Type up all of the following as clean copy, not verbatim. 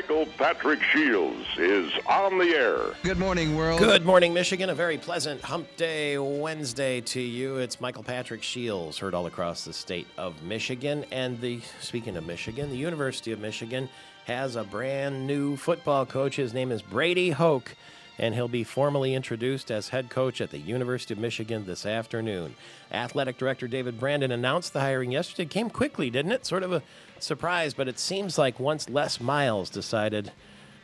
Michael Patrick Shields is on the air. Good morning, world. Good morning, Michigan. A very pleasant Hump Day Wednesday to you. It's Michael Patrick Shields, heard all across the state of Michigan. And speaking of Michigan, the University of Michigan has a brand new football coach. His name is Brady Hoke, and he'll be formally introduced as head coach at the University of Michigan this afternoon. Athletic Director David Brandon announced the hiring yesterday. It came quickly, didn't it? Sort of a surprise, but it seems like once Les Miles decided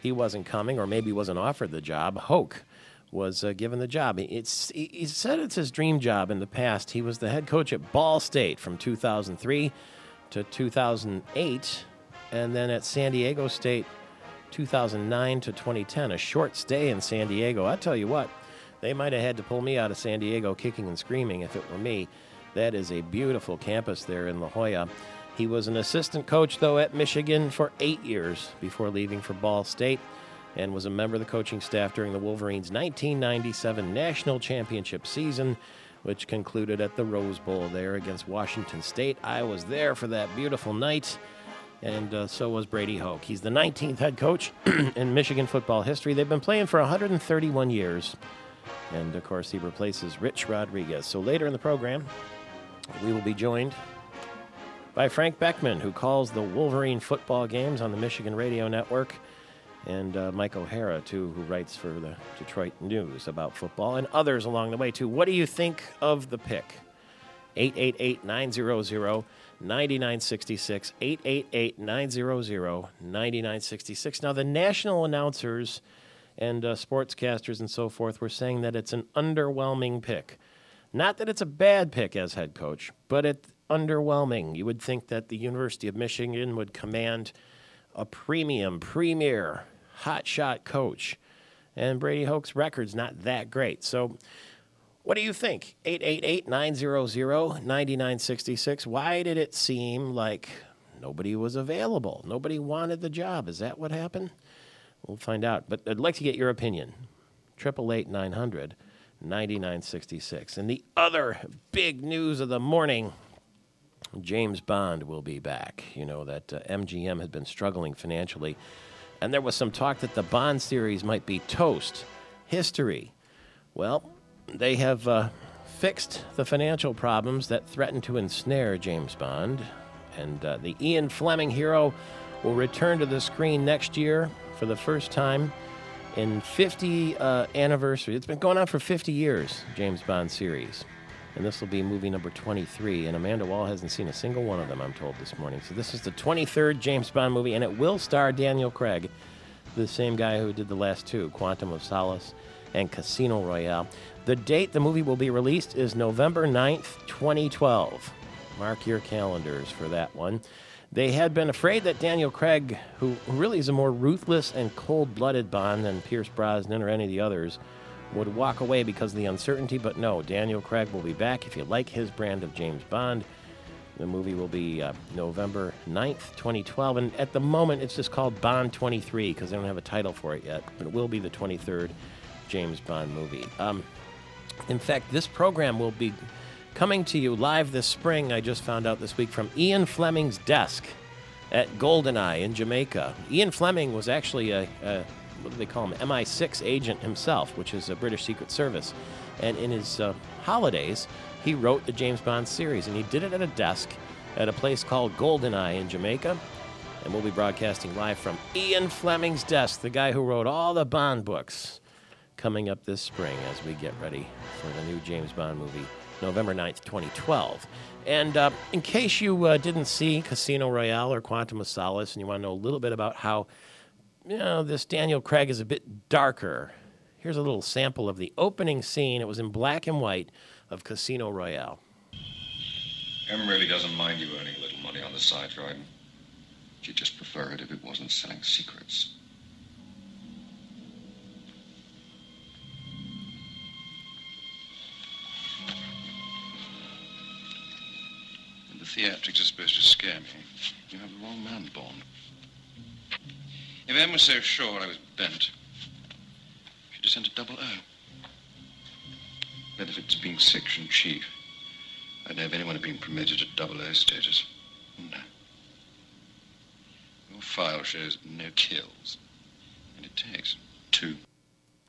he wasn't coming, or maybe wasn't offered the job, Hoke was given the job. He said it's his dream job in the past. He was the head coach at Ball State from 2003 to 2008, and then at San Diego State 2009 to 2010, a short stay in San Diego. I tell you what, they might have had to pull me out of San Diego kicking and screaming if it were me. That is a beautiful campus there in La Jolla. He was an assistant coach, though, at Michigan for 8 years before leaving for Ball State, and was a member of the coaching staff during the Wolverines' 1997 national championship season, which concluded at the Rose Bowl there against Washington State. I was there for that beautiful night, and so was Brady Hoke. He's the 19th head coach in Michigan football history. They've been playing for 131 years, and, of course, he replaces Rich Rodriguez. So later in the program, we will be joined by Frank Beckman, who calls the Wolverine football games on the Michigan Radio Network, and Mike O'Hara, too, who writes for the Detroit News about football, and others along the way, too. What do you think of the pick? 888-900-9966, 888-900-9966. Now, the national announcers and sportscasters and so forth were saying that it's an underwhelming pick. Not that it's a bad pick as head coach, but it's underwhelming. You would think that the University of Michigan would command a premier, hotshot coach. And Brady Hoke's record's not that great. So what do you think? 888-900-9966. Why did it seem like nobody was available? Nobody wanted the job. Is that what happened? We'll find out. But I'd like to get your opinion. 888-900-9966. And the other big news of the morning, James Bond will be back. You know that MGM had been struggling financially, and there was some talk that the Bond series might be toast, history. Well, they have fixed the financial problems that threatened to ensnare James Bond, and the Ian Fleming hero will return to the screen next year for the first time in 50 anniversary. It's been going on for 50 years, James Bond series. And this will be movie number 23. And Amanda Wall hasn't seen a single one of them, I'm told, this morning. So this is the 23rd James Bond movie, and it will star Daniel Craig, the same guy who did the last two, Quantum of Solace and Casino Royale. The date the movie will be released is November 9th, 2012. Mark your calendars for that one. They had been afraid that Daniel Craig, who really is a more ruthless and cold-blooded Bond than Pierce Brosnan or any of the others, would walk away because of the uncertainty, but no, Daniel Craig will be back. If you like his brand of James Bond, the movie will be November 9th, 2012, and at the moment it's just called Bond 23 because they don't have a title for it yet, but it will be the 23rd James Bond movie. In fact, this program will be coming to you live this spring, I just found out this week, from Ian Fleming's desk at GoldenEye in Jamaica. Ian Fleming was actually what do they call him, MI6 agent himself, which is a British Secret Service. And in his holidays, he wrote the James Bond series, and he did it at a desk at a place called GoldenEye in Jamaica. And we'll be broadcasting live from Ian Fleming's desk, the guy who wrote all the Bond books, coming up this spring as we get ready for the new James Bond movie, November 9th, 2012. And in case you didn't see Casino Royale or Quantum of Solace, and you want to know a little bit about how this Daniel Craig is a bit darker. Here's a little sample of the opening scene. It was in black and white of Casino Royale. M really doesn't mind you earning a little money on the side, Dryden. She'd just prefer it if it wasn't selling secrets. And the theatrics are supposed to scare me. You have the wrong man, Bond. If Em was so sure I was bent, she'd have sent a double O. Benefits of being section chief. I don't know if anyone had been promoted to double O status. No. Your file shows no kills. And it takes two.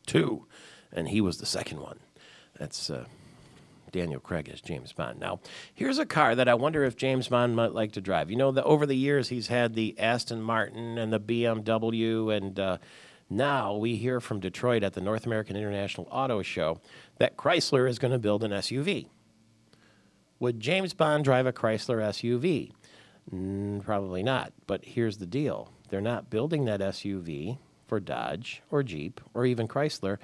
Two. And he was the second one. That's Daniel Craig as James Bond. Now, here's a car that I wonder if James Bond might like to drive. You know, over the years, he's had the Aston Martin and the BMW, and now we hear from Detroit at the North American International Auto Show that Chrysler is going to build an SUV. Would James Bond drive a Chrysler SUV? Probably not, but here's the deal. They're not building that SUV for Dodge or Jeep or even Chrysler,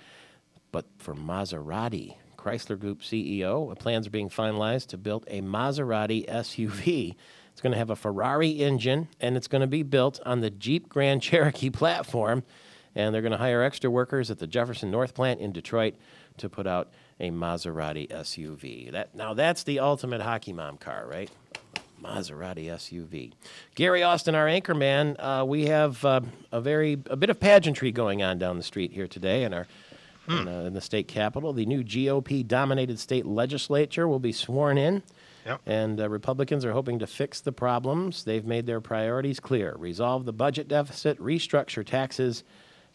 but for Maserati. Chrysler Group CEO, plans are being finalized to build a Maserati SUV. It's going to have a Ferrari engine, and it's going to be built on the Jeep Grand Cherokee platform. And they're going to hire extra workers at the Jefferson North plant in Detroit to put out a Maserati SUV. Now that's the ultimate hockey mom car, right? Maserati SUV. Gary Austin, our anchorman, we have a bit of pageantry going on down the street here today in the state capitol. The new GOP-dominated state legislature will be sworn in, and Republicans are hoping to fix the problems. They've made their priorities clear: resolve the budget deficit, restructure taxes,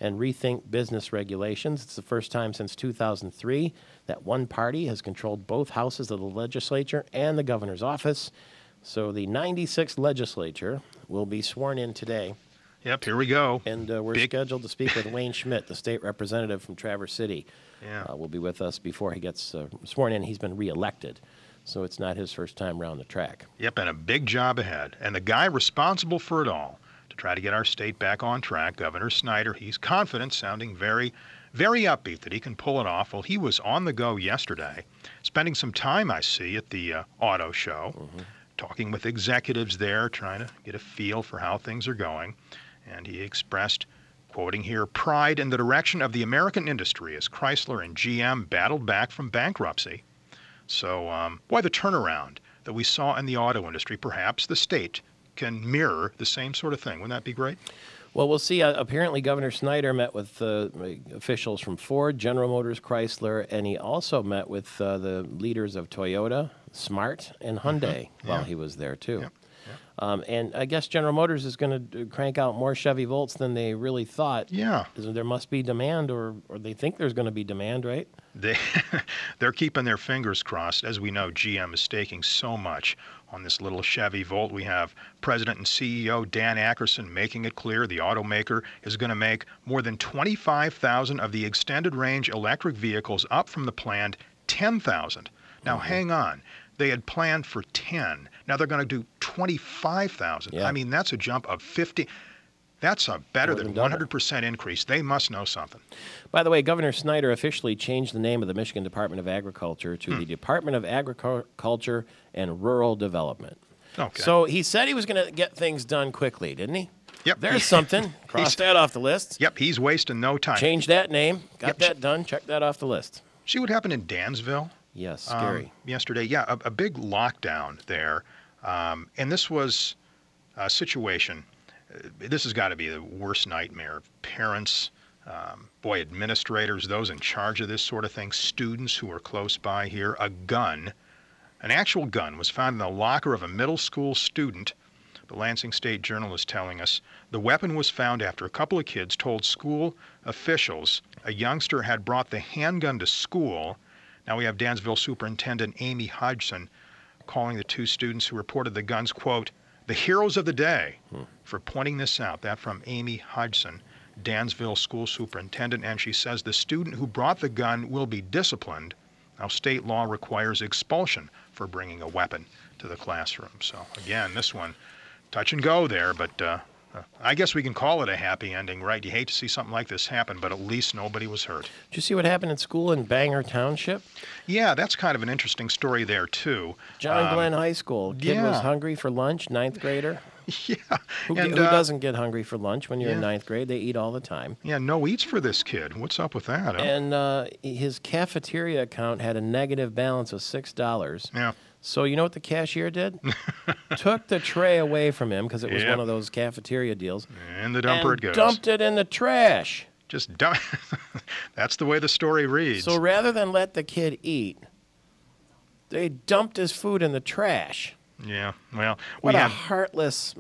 and rethink business regulations. It's the first time since 2003 that one party has controlled both houses of the legislature and the governor's office. So the 96th legislature will be sworn in today. Yep, here we go. And we're scheduled to speak with Wayne Schmidt, the state representative from Traverse City. Yeah. Will be with us before he gets sworn in. He's been reelected, so it's not his first time around the track. Yep, and a big job ahead. And the guy responsible for it all, to try to get our state back on track, Governor Snyder, he's confident, sounding very, very upbeat that he can pull it off. Well, he was on the go yesterday, spending some time, I see, at the auto show, talking with executives there, trying to get a feel for how things are going. And he expressed, quoting here, pride in the direction of the American industry as Chrysler and GM battled back from bankruptcy. So why the turnaround that we saw in the auto industry? Perhaps the state can mirror the same sort of thing. Wouldn't that be great? Well, we'll see. Apparently, Governor Snyder met with officials from Ford, General Motors, Chrysler, and he also met with the leaders of Toyota, Smart, and Hyundai while he was there, too. Yep. And I guess General Motors is going to crank out more Chevy Volts than they really thought. Yeah. There must be demand, or they think there's going to be demand, right? They're keeping their fingers crossed. As we know, GM is staking so much on this little Chevy Volt. We have President and CEO Dan Ackerson making it clear the automaker is going to make more than 25,000 of the extended range electric vehicles, up from the planned 10,000. Now, hang on. They had planned for 10. Now they're going to do 25,000. Yeah. I mean, that's a jump of 50. That's a better More than than double. 100% increase. They must know something. By the way, Governor Snyder officially changed the name of the Michigan Department of Agriculture to the Department of Agriculture and Rural Development. Okay. So he said he was going to get things done quickly, didn't he? Yep. There's something. Cross that off the list. Yep, he's wasting no time. Change that name. Got Yep. that done. Check that off the list. See what happened in Dansville? Yes, scary. Yesterday. Yeah, a big lockdown there. And this was a situation. This has got to be the worst nightmare. Parents, administrators, those in charge of this sort of thing, students who are close by here. A gun, an actual gun, was found in the locker of a middle school student. The Lansing State Journal is telling us the weapon was found after a couple of kids told school officials a youngster had brought the handgun to school. Now we have Dansville Superintendent Amy Hodgson calling the two students who reported the guns, quote, the heroes of the day for pointing this out. That from Amy Hodgson, Dansville School Superintendent, and she says the student who brought the gun will be disciplined. Now state law requires expulsion for bringing a weapon to the classroom. So again, this one, touch and go there, but I guess we can call it a happy ending, right? You hate to see something like this happen, but at least nobody was hurt. Did you see what happened at school in Bangor Township? Yeah, that's kind of an interesting story there, too. John Glenn High School. Kid was yeah. hungry for lunch, ninth grader. Yeah. Who and, doesn't get hungry for lunch when you're in yeah. ninth grade? They eat all the time. Yeah, no eats for this kid. What's up with that? Huh? And his cafeteria account had a negative balance of $6. Yeah. So you know what the cashier did? Took the tray away from him because it was Yep. one of those cafeteria deals. In the dumper it goes. Dumped it in the trash. Just dump. That's the way the story reads. So rather than let the kid eat, they dumped his food in the trash. Yeah. Well, What we a have heartless.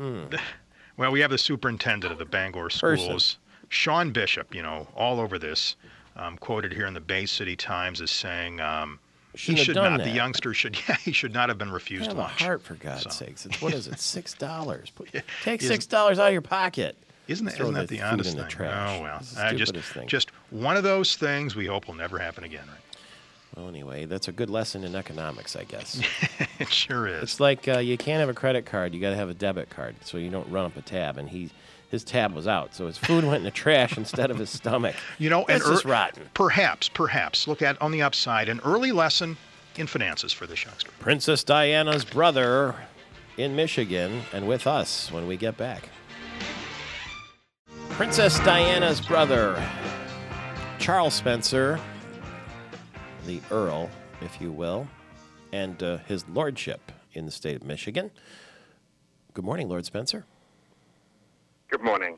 Well, we have the superintendent of the Bangor schools, Sean Bishop, all over this, quoted here in the Bay City Times as saying he Shouldn't have should done not, that. the youngster should, he should not have been refused Have lunch. a heart, for God's So. sakes. It's, what is it, $6? Take Isn't- $6 out of your pocket. Isn't Throw that the food honest in the thing? trash. Oh, well. It's the stupidest thing. Just one of those things we hope will never happen again, right? Well, anyway, that's a good lesson in economics, I guess. It sure is. It's like you can't have a credit card. You got to have a debit card so you don't run up a tab. And his tab was out, so his food went in the trash instead of his stomach. That's just rotten. Perhaps, look at on the upside, an early lesson in finances for this youngster. Princess Diana's brother in Michigan and with us when we get back. Princess Diana's brother, Charles Spencer, the Earl, if you will, and his lordship in the state of Michigan. Good morning, Lord Spencer. Good morning.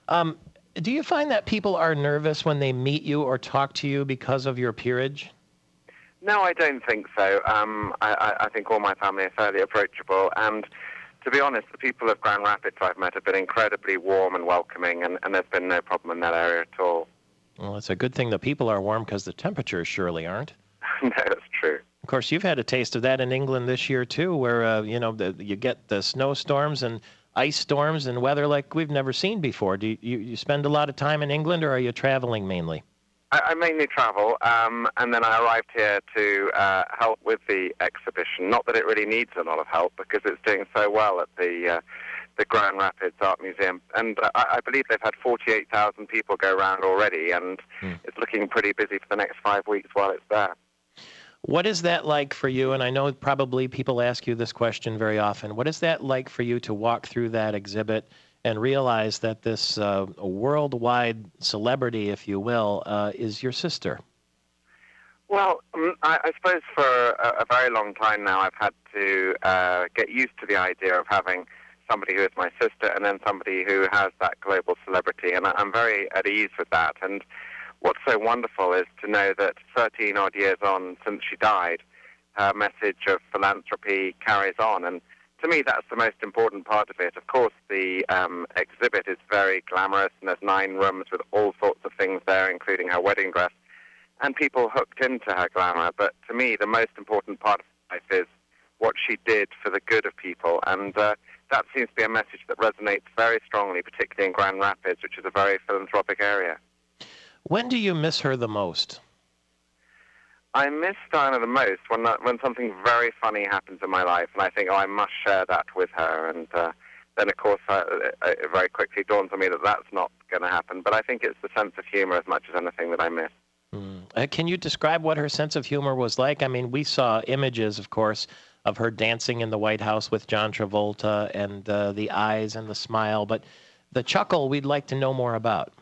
Do you find that people are nervous when they meet you or talk to you because of your peerage? No, I don't think so. I think all my family are fairly approachable, and to be honest, the people of Grand Rapids I've met have been incredibly warm and welcoming, and there's been no problem in that area at all. Well, it's a good thing the people are warm because the temperatures surely aren't. No, that's true. Of course, you've had a taste of that in England this year, too, where, you get the snowstorms and ice storms and weather like we've never seen before. Do you spend a lot of time in England, or are you traveling mainly? I mainly travel, and then I arrived here to help with the exhibition. Not that it really needs a lot of help, because it's doing so well at the Grand Rapids Art Museum. And I believe they've had 48,000 people go around already, and it's looking pretty busy for the next 5 weeks while it's there. What is that like for you? And I know probably people ask you this question very often. What is that like for you to walk through that exhibit and realize that this worldwide celebrity, if you will, is your sister? Well, I suppose for a very long time now I've had to get used to the idea of having somebody who is my sister and then somebody who has that global celebrity, and I'm very at ease with that. And what's so wonderful is to know that 13-odd years on since she died, her message of philanthropy carries on. And to me, that's the most important part of it. Of course, the exhibit is very glamorous, and there's 9 rooms with all sorts of things there, including her wedding dress, and people hooked into her glamour. But to me, the most important part of life is what she did for the good of people, and that seems to be a message that resonates very strongly, particularly in Grand Rapids, which is a very philanthropic area. When do you miss her the most? I miss Diana the most when something very funny happens in my life, and I think, I must share that with her. And then, of course, it very quickly dawns on me that that's not going to happen. But I think it's the sense of humor as much as anything that I miss. Can you describe what her sense of humor was like? I mean, we saw images, of course, of her dancing in the White House with John Travolta and the eyes and the smile. But the chuckle we'd like to know more about.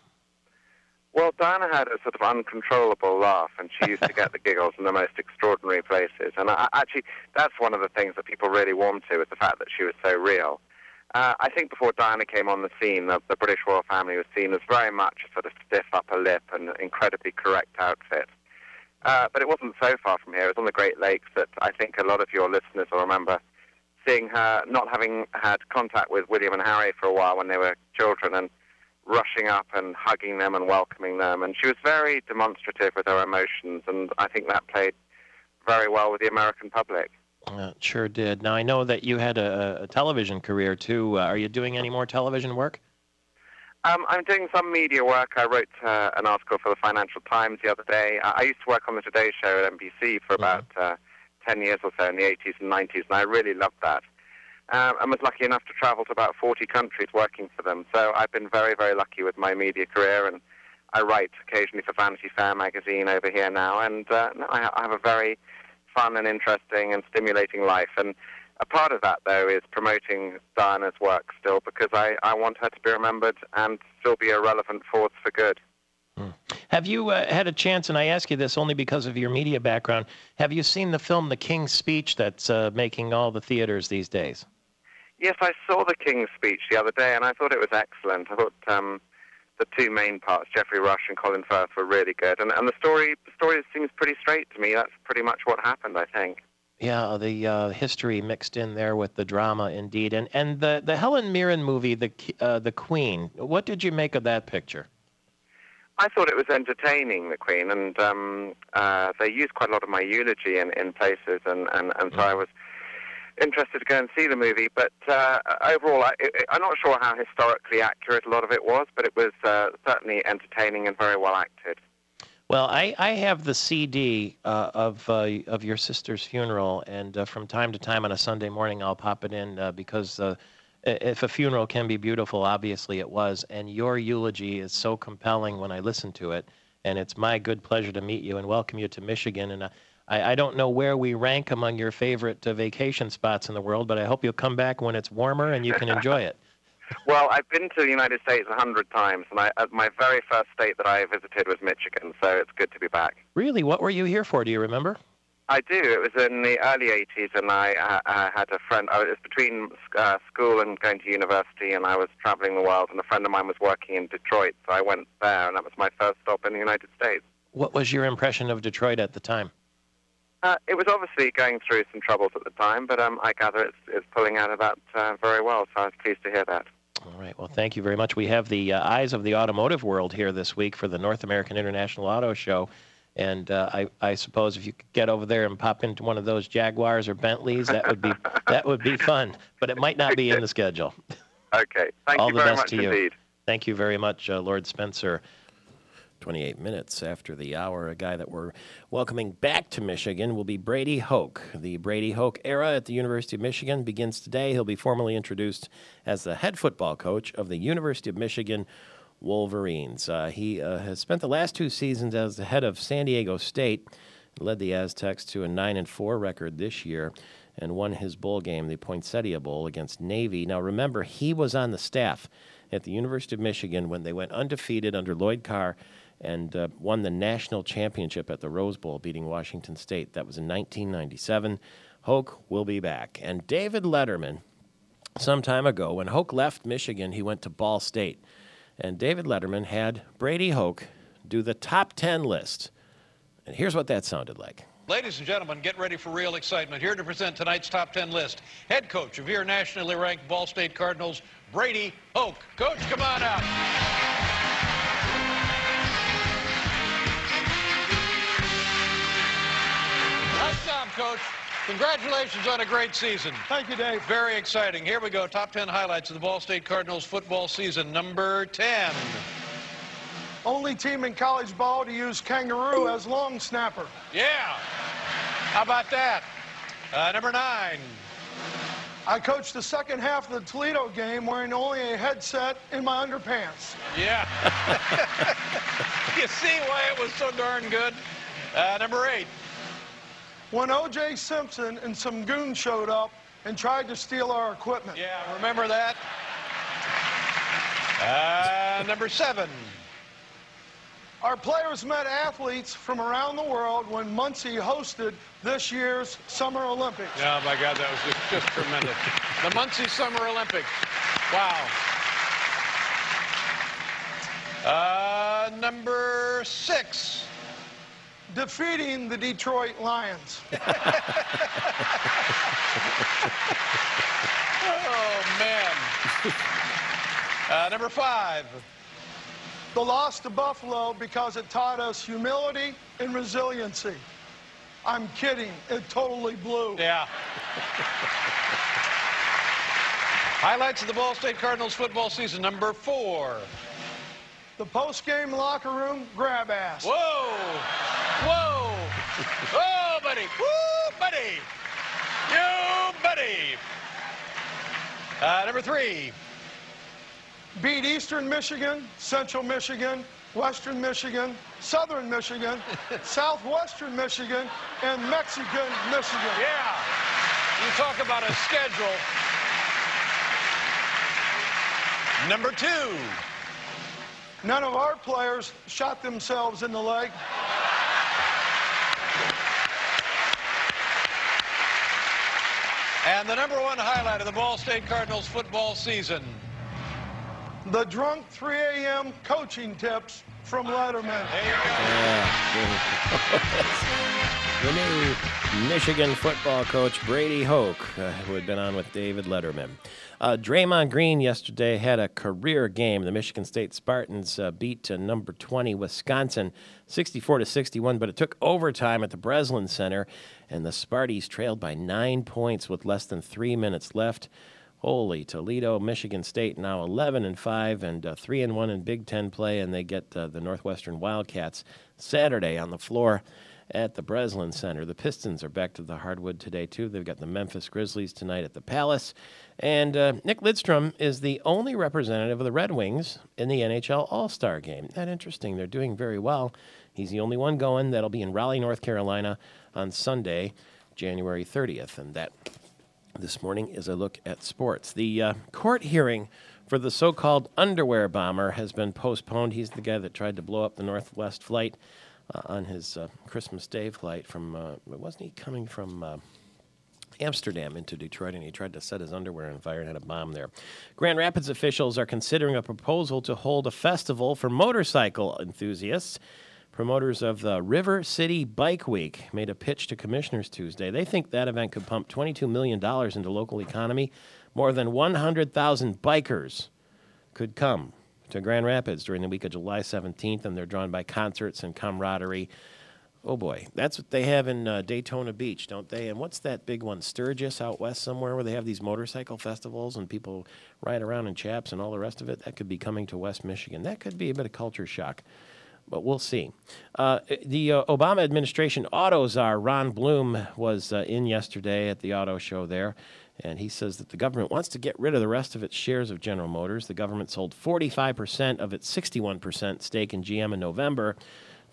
Well, Diana had a sort of uncontrollable laugh, and she used to get the giggles in the most extraordinary places. And actually, that's one of the things that people really warmed to, is the fact that she was so real. I think before Diana came on the scene, the British royal family was seen as very much a sort of stiff upper lip and incredibly correct outfit. But it wasn't so far from here. It was on the Great Lakes that I think a lot of your listeners will remember seeing her not having had contact with William and Harry for a while when they were children, and rushing up and hugging them and welcoming them. And she was very demonstrative with her emotions, and I think that played very well with the American public. It sure did. Now, I know that you had a television career, too. Are you doing any more television work? I'm doing some media work. I wrote an article for the Financial Times the other day. I used to work on the Today Show at NBC for about 10 years or so in the 80s and 90s, and I really loved that. And was lucky enough to travel to about 40 countries working for them. So I've been very, very lucky with my media career, and I write occasionally for Vanity Fair magazine over here now. And I have a very fun and interesting and stimulating life. And a part of that, though, is promoting Diana's work still, because I want her to be remembered and still be a relevant force for good. Have you had a chance, and I ask you this only because of your media background, have you seen the film The King's Speech that's making all the theaters these days? Yes, I saw The King's Speech the other day, and I thought it was excellent. I thought the 2 main parts, Geoffrey Rush and Colin Firth, were really good. And the story seems pretty straight to me. That's pretty much what happened, I think. Yeah, the history mixed in there with the drama, indeed. And the Helen Mirren movie, the Queen. What did you make of that picture? I thought it was entertaining, The Queen, and they used quite a lot of my eulogy in places, and so I was interested to go and see the movie. But overall, I'm not sure how historically accurate a lot of it was, but it was certainly entertaining and very well acted. Well, I have the CD of your sister's funeral, and from time to time on a Sunday morning I'll pop it in because if a funeral can be beautiful, obviously it was, and your eulogy is so compelling when I listen to it, and it's my good pleasure to meet you and welcome you to Michigan. And I don't know where we rank among your favorite vacation spots in the world, but I hope you'll come back when it's warmer and you can enjoy it. Well, I've been to the United States 100 times, and my very first state that I visited was Michigan, so it's good to be back. Really? What were you here for? Do you remember? I do. It was in the early 80s, and I had a friend. It was between school and going to university, and I was traveling the world, and a friend of mine was working in Detroit, so I went there, and that was my first stop in the United States. What was your impression of Detroit at the time? It was obviously going through some troubles at the time, but I gather it's pulling out of that very well, so I was pleased to hear that. All right. Well, thank you very much. We have the Eyes of the Automotive World here this week for the North American International Auto Show. And I suppose if you could get over there and pop into one of those Jaguars or Bentleys, that would be fun. But it might not be in the schedule. Okay. Thank you very much indeed. Thank you very much, Lord Spencer. 28 minutes after the hour, a guy that we're welcoming back to Michigan will be Brady Hoke. The Brady Hoke era at the University of Michigan begins today. He'll be formally introduced as the head football coach of the University of Michigan Wolverines. He has spent the last 2 seasons as the head of San Diego State, led the Aztecs to a 9-4 record this year, and won his bowl game, the Poinsettia Bowl, against Navy. Now, remember, he was on the staff at the University of Michigan when they went undefeated under Lloyd Carr and won the national championship at the Rose Bowl, beating Washington State. That was in 1997. Hoke will be back. And David Letterman, some time ago, when Hoke left Michigan, he went to Ball State. And David Letterman had Brady Hoke do the top 10 list. And here's what that sounded like. Ladies and gentlemen, get ready for real excitement. Here to present tonight's top 10 list, head coach of your nationally ranked Ball State Cardinals, Brady Hoke. Coach, come on out. Nice job, Coach. Congratulations on a great season. Thank you, Dave. Very exciting. Here we go. Top 10 highlights of the Ball State Cardinals football season. Number 10. Only team in college ball to use kangaroo as long snapper. Yeah. How about that? Number 9. I coached the second half of the Toledo game wearing only a headset in my underpants. Yeah. You see why it was so darn good? Number 8. When O.J. Simpson and some goons showed up and tried to steal our equipment. Yeah, remember that? Number 7. Our players met athletes from around the world when Muncie hosted this year's Summer Olympics. Oh, my God, that was just tremendous. The Muncie Summer Olympics. Wow. Number 6. Defeating the Detroit Lions. Oh, man. Number 5. The loss to Buffalo because it taught us humility and resiliency. I'm kidding. It totally blew. Yeah. Highlights of the Ball State Cardinals football season. Number 4. The post-game locker room grab ass. Whoa! Whoa! Oh, buddy! Woo, buddy! You, buddy! Number 3. Beat Eastern Michigan, Central Michigan, Western Michigan, Southern Michigan, Southwestern Michigan, and Mexican Michigan. Yeah. You talk about a schedule. Number 2. None of our players shot themselves in the leg. And the number 1 highlight of the Ball State Cardinals football season. the drunk 3 a.m. coaching tips from Letterman. The new Michigan football coach, Brady Hoke, who had been on with David Letterman. Draymond Green yesterday had a career game. The Michigan State Spartans beat number 20 Wisconsin 64-61, but it took overtime at the Breslin Center, and the Sparties trailed by 9 points with less than 3 minutes left. Holy Toledo, Michigan State now 11-5 and 3-1 in Big Ten play, and they get the Northwestern Wildcats Saturday on the floor at the Breslin Center. The Pistons are back to the hardwood today, too. They've got the Memphis Grizzlies tonight at the Palace. And Nick Lidstrom is the only representative of the Red Wings in the NHL All-Star Game. Isn't that interesting? They're doing very well. He's the only one going. That'll be in Raleigh, North Carolina on Sunday, January 30th. And that, this morning, is a look at sports. The court hearing for the so-called underwear bomber has been postponed. He's the guy that tried to blow up the Northwest flight on his Christmas Day flight from, wasn't he coming from Amsterdam into Detroit, and he tried to set his underwear on fire and had a bomb there. Grand Rapids officials are considering a proposal to hold a festival for motorcycle enthusiasts. Promoters of the River City Bike Week made a pitch to commissioners Tuesday. They think that event could pump $22 million into local economy. More than 100,000 bikers could come to Grand Rapids during the week of July 17th, and they're drawn by concerts and camaraderie. Oh, boy. That's what they have in Daytona Beach, don't they? And what's that big one, Sturgis out west somewhere, where they have these motorcycle festivals and people ride around in chaps and all the rest of it? That could be coming to West Michigan. That could be a bit of culture shock, but we'll see. The Obama administration auto czar, Ron Bloom, was in yesterday at the auto show there. And he says that the government wants to get rid of the rest of its shares of General Motors. The government sold 45% of its 61% stake in GM in November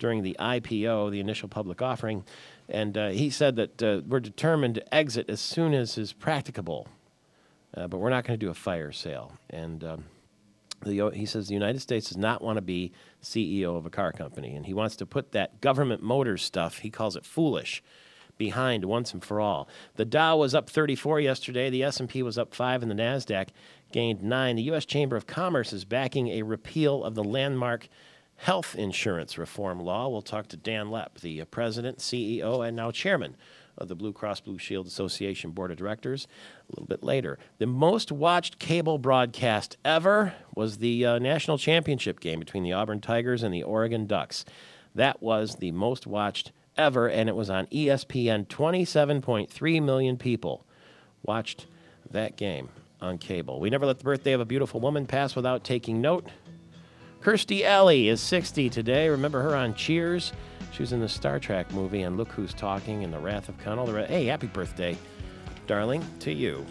during the IPO, the initial public offering. And he said that we're determined to exit as soon as is practicable, but we're not going to do a fire sale. And he says the United States does not want to be CEO of a car company, and he wants to put that government motors stuff, he calls it foolish, behind once and for all. The Dow was up 34 yesterday. The S&P was up 5, and the NASDAQ gained 9. The U.S. Chamber of Commerce is backing a repeal of the landmark health insurance reform law. We'll talk to Dan Lepp, the president, CEO, and now chairman of the Blue Cross Blue Shield Association Board of Directors, a little bit later. The most watched cable broadcast ever was the national championship game between the Auburn Tigers and the Oregon Ducks. That was the most watched ever, and it was on ESPN. 27.3 million people watched that game on cable. We never let the birthday of a beautiful woman pass without taking note. Kirstie Alley is 60 today. Remember her on Cheers? She was in the Star Trek movie, and Look Who's Talking, and The Wrath of Khan. Hey, happy birthday, darling, to you.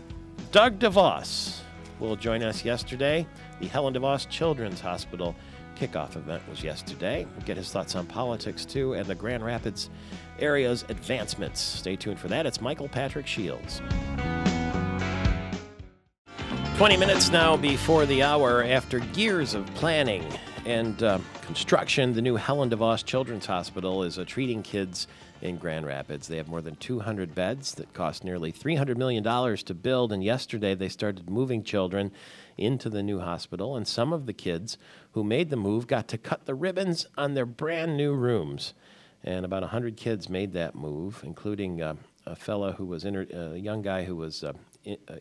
Doug DeVos will join us yesterday. The Helen DeVos Children's Hospital kickoff event was yesterday. We'll get his thoughts on politics, too, and the Grand Rapids area's advancements. Stay tuned for that. It's Michael Patrick Shields. 20 minutes now before the hour. After years of planning and construction, the new Helen DeVos Children's Hospital is treating kids in Grand Rapids. They have more than 200 beds that cost nearly $300 million to build, and yesterday they started moving children into the new hospital, and some of the kids who made the move got to cut the ribbons on their brand new rooms. And about 100 kids made that move, including a fella who was a young guy who was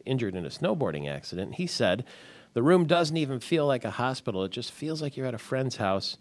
injured in a snowboarding accident. He said, the room doesn't even feel like a hospital. It just feels like you're at a friend's house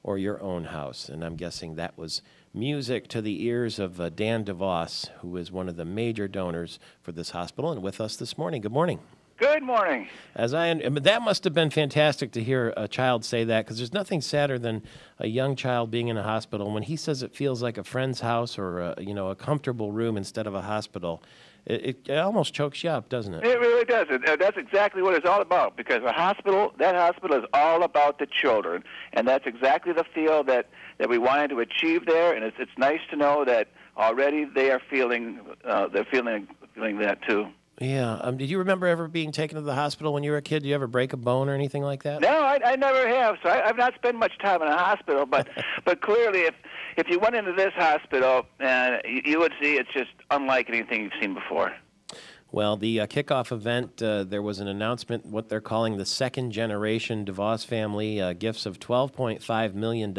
or your own house. And I'm guessing that was music to the ears of Dan DeVos, who is one of the major donors for this hospital, and with us this morning. Good morning. Good morning. That must have been fantastic to hear a child say that, because there's nothing sadder than a young child being in a hospital. When he says it feels like a friend's house or a comfortable room instead of a hospital, it almost chokes you up, doesn't it? It really does. That's exactly what it's all about, because that hospital is all about the children, and that's exactly the feel that we wanted to achieve there. And it's nice to know that already they are feeling that too. Yeah. Did you remember ever being taken to the hospital when you were a kid? Did you ever break a bone or anything like that? No, I never have. So I've not spent much time in a hospital. But clearly, if you went into this hospital, you would see it's just unlike anything you've seen before. Well, the kickoff event, there was an announcement, what they're calling the second generation DeVos family, gifts of $12.5 million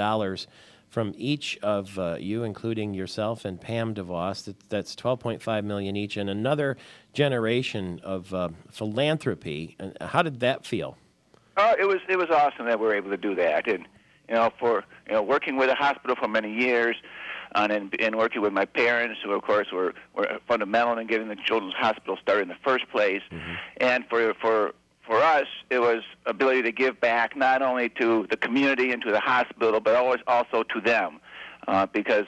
from each of you, including yourself and Pam DeVos. That's $12.5 million each, and another generation of philanthropy. And how did that feel? Oh, it was awesome that we were able to do that, and for working with a hospital for many years, and working with my parents, who of course were fundamental in getting the Children's Hospital started in the first place, and for us, it was ability to give back not only to the community and to the hospital, but always also to them, because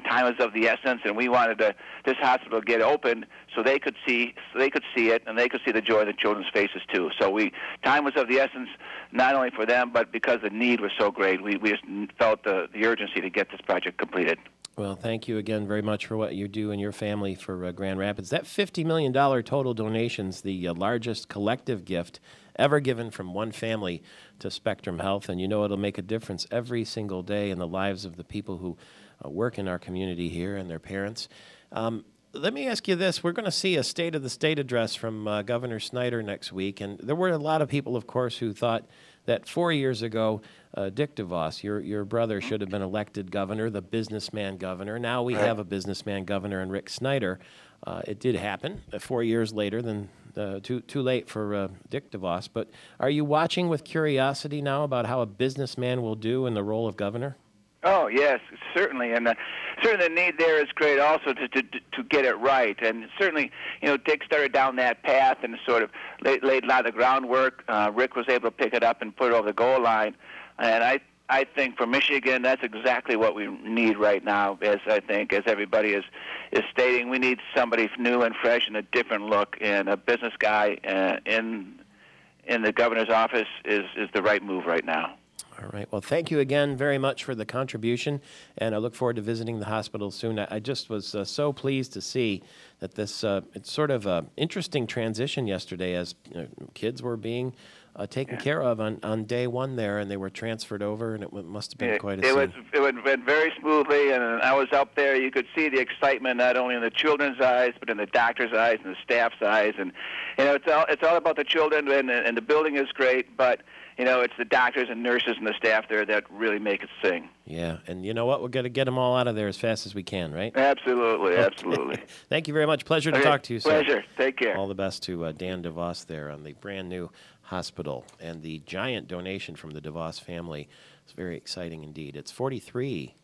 time is of the essence, and we wanted this hospital to get open so they could see it, and they could see the joy in the children's faces too. So time was of the essence, not only for them, but because the need was so great, we just felt the urgency to get this project completed. Well, thank you again very much for what you do and your family for Grand Rapids. That $50 million total donation's the largest collective gift ever given from one family to Spectrum Health, and it'll make a difference every single day in the lives of the people who work in our community here and their parents. Let me ask you this. We're going to see a State of the State address from Governor Snyder next week, and there were a lot of people, of course, who thought that 4 years ago, Dick DeVos, your brother, should have been elected governor, the businessman governor. Now we have a businessman governor in Rick Snyder. It did happen 4 years later, than too late for Dick DeVos. But are you watching with curiosity now about how a businessman will do in the role of governor? Oh, yes, certainly. And certainly the need there is great also to get it right. And certainly, Dick started down that path and sort of laid a lot of the groundwork. Rick was able to pick it up and put it over the goal line. And I think for Michigan, that's exactly what we need right now, as everybody is stating. We need somebody new and fresh and a different look, and a business guy in the governor's office is the right move right now. All right. Well, thank you again very much for the contribution, and I look forward to visiting the hospital soon. I just was so pleased to see that this it's sort of an interesting transition yesterday, as kids were being taken care of on day one there, and they were transferred over, and it must have been quite a scene. It went very smoothly, and I was up there. You could see the excitement not only in the children's eyes, but in the doctor's eyes and the staff's eyes, and it's all about the children, and the building is great, but it's the doctors and nurses and the staff there that really make it sing. Yeah, and you know what? We're going to get them all out of there as fast as we can, right? Absolutely, absolutely. Thank you very much. Pleasure to talk to you, sir. Pleasure. Take care. All the best to Dan DeVos there on the brand new hospital, and the giant donation from the DeVos family. It's very exciting indeed. It's 43.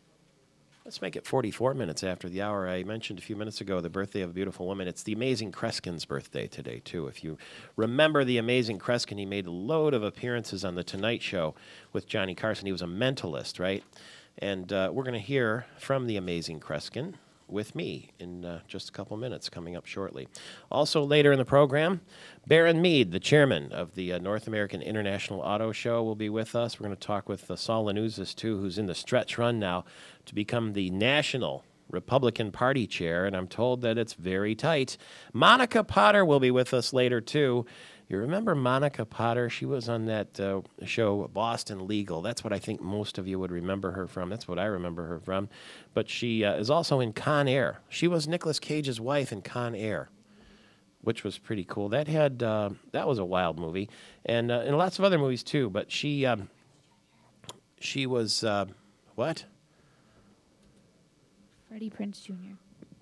Let's make it 44 minutes after the hour. I mentioned a few minutes ago the birthday of a beautiful woman. It's the Amazing Kreskin's birthday today, too. If you remember the Amazing Kreskin, he made a load of appearances on The Tonight Show with Johnny Carson. He was a mentalist, right? And we're going to hear from the Amazing Kreskin with me in just a couple minutes, coming up shortly. Also later in the program, Baron Mead, the chairman of the North American International Auto Show, will be with us. We're going to talk with Saul Lanuzzis, too, who's in the stretch run now to become the national Republican Party chair, and I'm told that it's very tight. Monica Potter will be with us later, too. You remember Monica Potter? She was on that show, Boston Legal. That's what I think most of you would remember her from. That's what I remember her from. But she is also in Con Air. She was Nicolas Cage's wife in Con Air, which was pretty cool. That was a wild movie, and lots of other movies too. But she was what? Freddie Prinze Jr.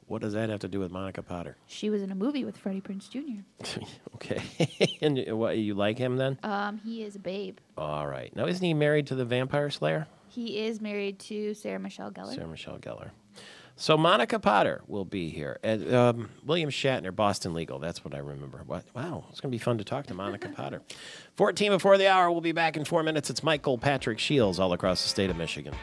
What does that have to do with Monica Potter? She was in a movie with Freddie Prinze Jr. Okay. And what, you like him then? He is a babe. All right. Now, isn't he married to the Vampire Slayer? He is married to Sarah Michelle Gellar. Sarah Michelle Gellar. So Monica Potter will be here. And William Shatner, Boston Legal. That's what I remember. Wow. It's going to be fun to talk to Monica Potter. 14 before the hour. We'll be back in 4 minutes. It's Michael Patrick Shields all across the state of Michigan.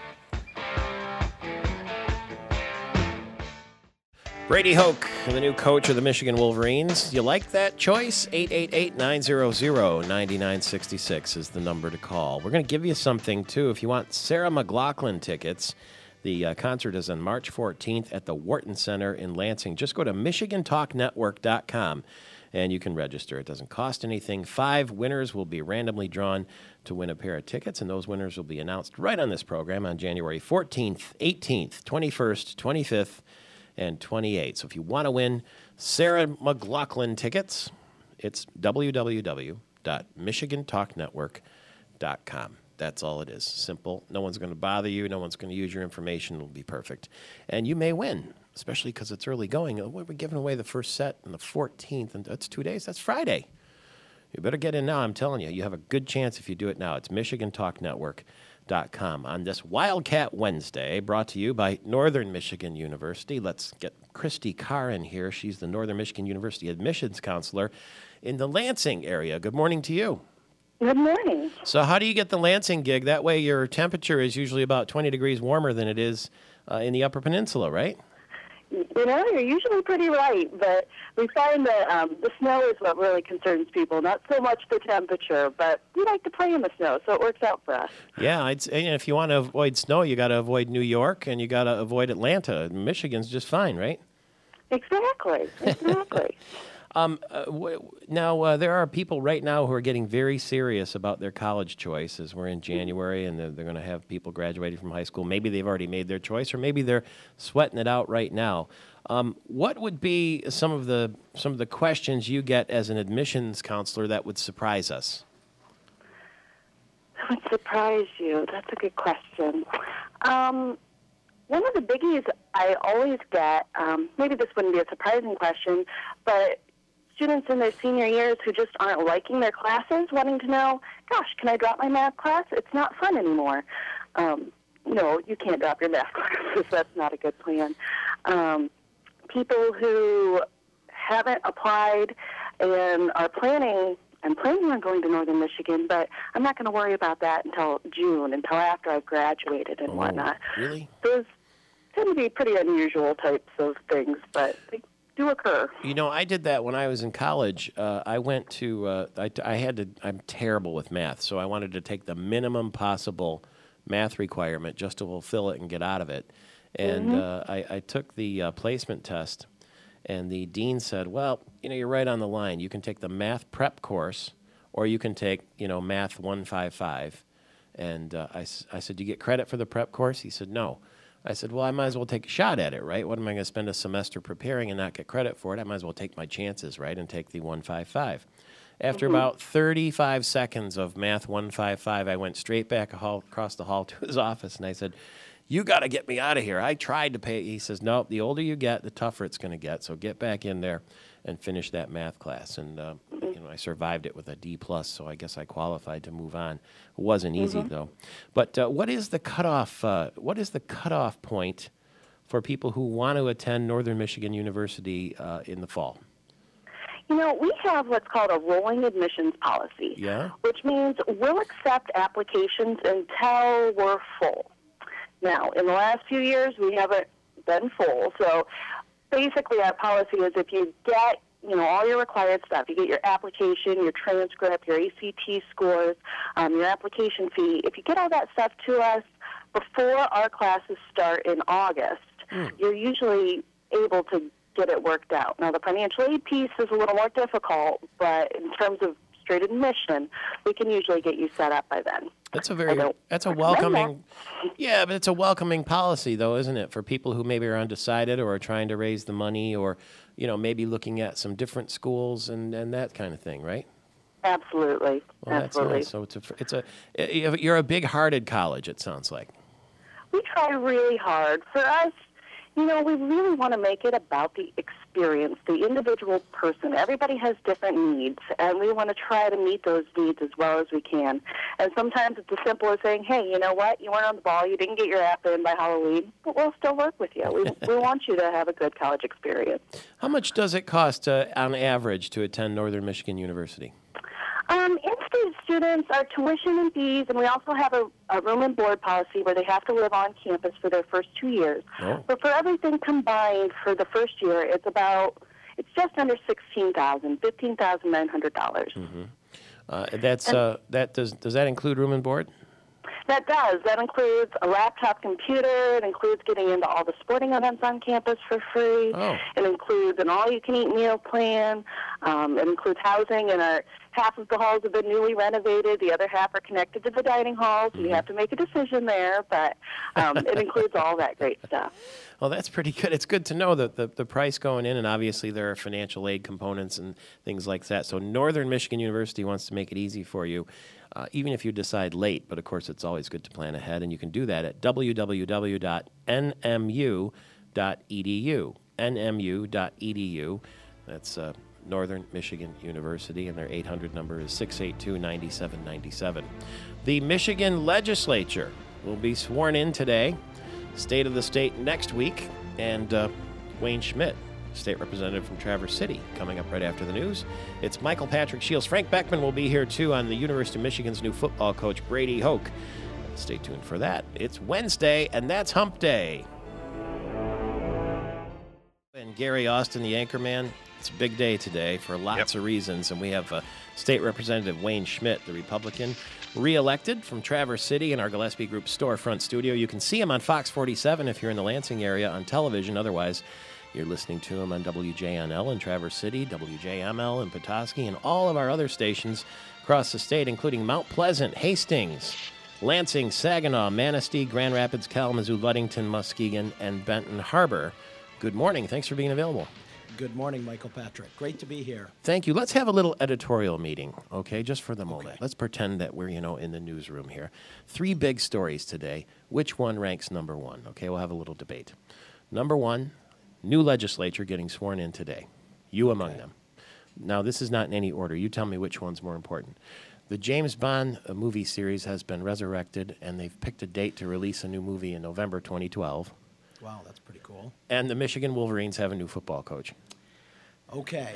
Brady Hoke, the new coach of the Michigan Wolverines. You like that choice? 888-900-9966 is the number to call. We're going to give you something, too. If you want Sarah McLachlan tickets, the concert is on March 14th at the Wharton Center in Lansing. Just go to MichiganTalkNetwork.com, and you can register. It doesn't cost anything. 5 winners will be randomly drawn to win a pair of tickets, and those winners will be announced right on this program on January 14th, 18th, 21st, 25th, and 28. So if you want to win Sarah McLaughlin tickets. It's www.michigantalknetwork.com. That's all it is. Simple. No one's going to bother you. No one's going to use your information. It'll be perfect. And you may win, especially because it's early going. We're giving away the first set on the 14th, and that's 2 days. That's Friday. You better get in now. I'm telling you, you have a good chance if you do it now. It's MichiganTalkNetwork.com on this Wildcat Wednesday, brought to you by Northern Michigan University. Let's get Christy Carr in here. She's the Northern Michigan University admissions counselor in the Lansing area. Good morning to you. Good morning. So how do you get the Lansing gig? That way your temperature is usually about 20 degrees warmer than it is in the Upper Peninsula, right? You know, you're usually pretty right, but we find that the snow is what really concerns people, not so much the temperature, but we like to play in the snow, so it works out for us. Yeah, if you want to avoid snow, you got to avoid New York, and you got to avoid Atlanta. Michigan's just fine, right? Exactly. Now, there are people right now who are getting very serious about their college choice as we're in January, and they're going to have people graduating from high school. Maybe they've already made their choice, or maybe they're sweating it out right now. What would be some of the questions you get as an admissions counselor that would surprise us? That would surprise you. That's a good question. One of the biggies I always get, maybe this wouldn't be a surprising question, but students in their senior years who just aren't liking their classes, wanting to know, gosh, can I drop my math class? It's not fun anymore. No, you can't drop your math classes. That's not a good plan. People who haven't applied and are planning on going to Northern Michigan, but I'm not going to worry about that until June, until after I've graduated and whatnot. Really? Those tend to be pretty unusual types of things, but they do occur. You know, I did that when I was in college. I went to, I'm terrible with math, so I wanted to take the minimum possible math requirement just to fulfill it and get out of it. And I took the placement test, and the dean said, well, you're right on the line. You can take the math prep course, or you can take, math 155. And I said, do you get credit for the prep course? He said, no. I said, well, I might as well take a shot at it, right? What am I going to spend a semester preparing and not get credit for it? I might as well take my chances, right, and take the 155. After about 35 seconds of math 155, I went straight back across the hall to his office, and I said, you got to get me out of here. I tried to pay. He says, no, the older you get, the tougher it's going to get, so get back in there and finish that math class. And I survived it with a D+, so I guess I qualified to move on. It wasn't easy, though. But what is the cutoff? What is the cutoff point for people who want to attend Northern Michigan University in the fall? We have what's called a rolling admissions policy, which means we'll accept applications until we're full. Now, in the last few years, we haven't been full, so basically our policy is if you get all your required stuff. You get your application, your transcript, your ACT scores, your application fee. If you get all that stuff to us before our classes start in August, you're usually able to get it worked out. Now, the financial aid piece is a little more difficult, but in terms of straight admission, we can usually get you set up by then. That's a welcoming, but it's a welcoming policy, though, isn't it, for people who maybe are undecided or are trying to raise the money or, maybe looking at some different schools and that kind of thing, right? Absolutely. Well, Absolutely. That's nice. So you're a big-hearted college, it sounds like. We try really hard. For us, we really want to make it about the experience, the individual person. Everybody has different needs, and we want to try to meet those needs as well as we can. And sometimes it's as simple as saying, hey, you know what? You weren't on the ball. You didn't get your app in by Halloween, but we'll still work with you. We want you to have a good college experience. How much does it cost, on average, to attend Northern Michigan University? In-state students, our tuition and fees, and we also have a room and board policy where they have to live on campus for their first 2 years. Oh. But for everything combined for the first year, it's just under $16,000, $15,900. Mm-hmm. Does that include room and board? That does. That includes a laptop computer. It includes getting into all the sporting events on campus for free. Oh. It includes an all-you-can-eat meal plan. It includes housing, and half of the halls have been newly renovated. The other half are connected to the dining halls. You have to make a decision there, but it includes all that great stuff. Well, that's pretty good. It's good to know that the price going in, and obviously there are financial aid components and things like that. So Northern Michigan University wants to make it easy for you, even if you decide late. But, of course, it's always good to plan ahead, and you can do that at www.nmu.edu. nmu.edu. That's Northern Michigan University, and their 800 number is 682-9797. The Michigan legislature will be sworn in today. State of the State next week, and Wayne Schmidt, state representative from Traverse City, coming up right after the news. It's Michael Patrick Shields. Frank Beckman will be here, too, on the University of Michigan's new football coach, Brady Hoke. Stay tuned for that. It's Wednesday, and that's Hump Day. And Gary Austin, the anchorman, it's a big day today for lots of reasons, and we have State Representative Wayne Schmidt, the Republican, re-elected from Traverse City in our Gillespie Group storefront studio. You can see him on Fox 47 if you're in the Lansing area on television. Otherwise, you're listening to him on WJNL in Traverse City, WJML in Petoskey, and all of our other stations across the state, including Mount Pleasant, Hastings, Lansing, Saginaw, Manistee, Grand Rapids, Kalamazoo, Ludington, Muskegon, and Benton Harbor. Good morning. Thanks for being available. Good morning, Michael Patrick. Great to be here. Thank you. Let's have a little editorial meeting, okay, just for the moment. Okay. Let's pretend that we're, in the newsroom here. 3 big stories today. Which one ranks number one? Okay, we'll have a little debate. Number one, new legislature getting sworn in today. You among them. Now, this is not in any order. You tell me which one's more important. The James Bond movie series has been resurrected, and they've picked a date to release a new movie in November 2012. Wow, that's pretty cool. And the Michigan Wolverines have a new football coach. Okay.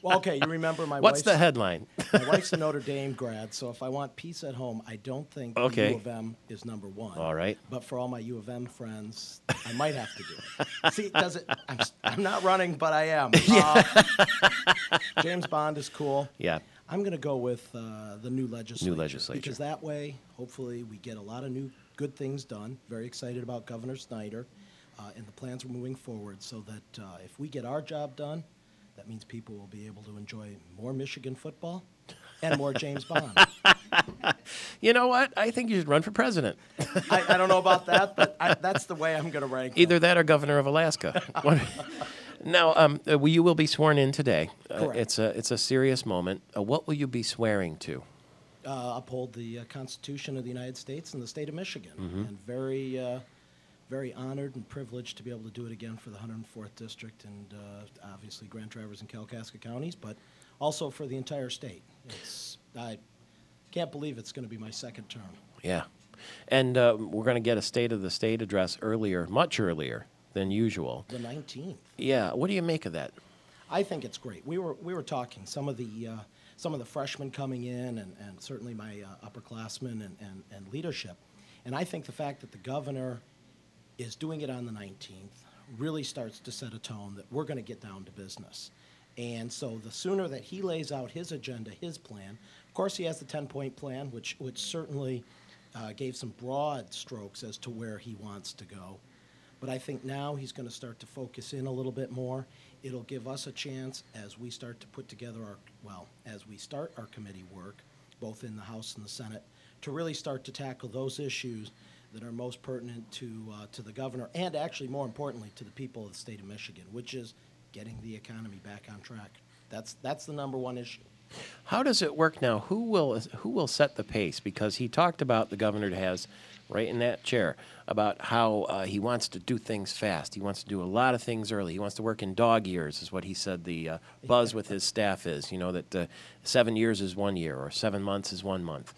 Well, okay, you remember my What's the headline? My wife's a Notre Dame grad, so if I want peace at home, I don't think U of M is number one. All right. But for all my U of M friends, I might have to do it. See, I'm not running, but I am. James Bond is cool. Yeah. I'm going to go with the new legislature. New legislature. Because that way, hopefully, we get a lot of new good things done. Very excited about Governor Snyder. And the plans are moving forward so that if we get our job done, that means people will be able to enjoy more Michigan football and more James Bond. You know what? I think you should run for president. I don't know about that, but that's the way I'm going to rank Either that or governor of Alaska. Now, you will be sworn in today. Correct. It's a serious moment. What will you be swearing to? Uphold the Constitution of the United States and the state of Michigan. Mm-hmm. And very honored and privileged to be able to do it again for the 104th District and obviously Grand Traverse and Kalkaska counties, but also for the entire state. I can't believe it's going to be my second term. Yeah. And we're going to get a State of the State address much earlier than usual. The 19th. Yeah. What do you make of that? I think it's great. We were talking, some of the freshmen coming in and certainly my upperclassmen and leadership. And I think the fact that the governor is doing it on the 19th really starts to set a tone that we're going to get down to business. And so the sooner that he lays out his agenda, his plan, of course he has the 10-point plan, which certainly gave some broad strokes as to where he wants to go. But I think now he's going to start to focus in a little bit more. It'll give us a chance as we start to put together as we start our committee work, both in the House and the Senate, to really start to tackle those issues that are most pertinent to the governor and actually more importantly to the people of the state of Michigan, which is getting the economy back on track. That's the number one issue. How does it work now? Who will set the pace? Because he talked about, the governor has right in that chair, about how he wants to do things fast. He wants to do a lot of things early. He wants to work in dog years, is what he said the buzz with his staff is, that 7 years is 1 year or 7 months is 1 month.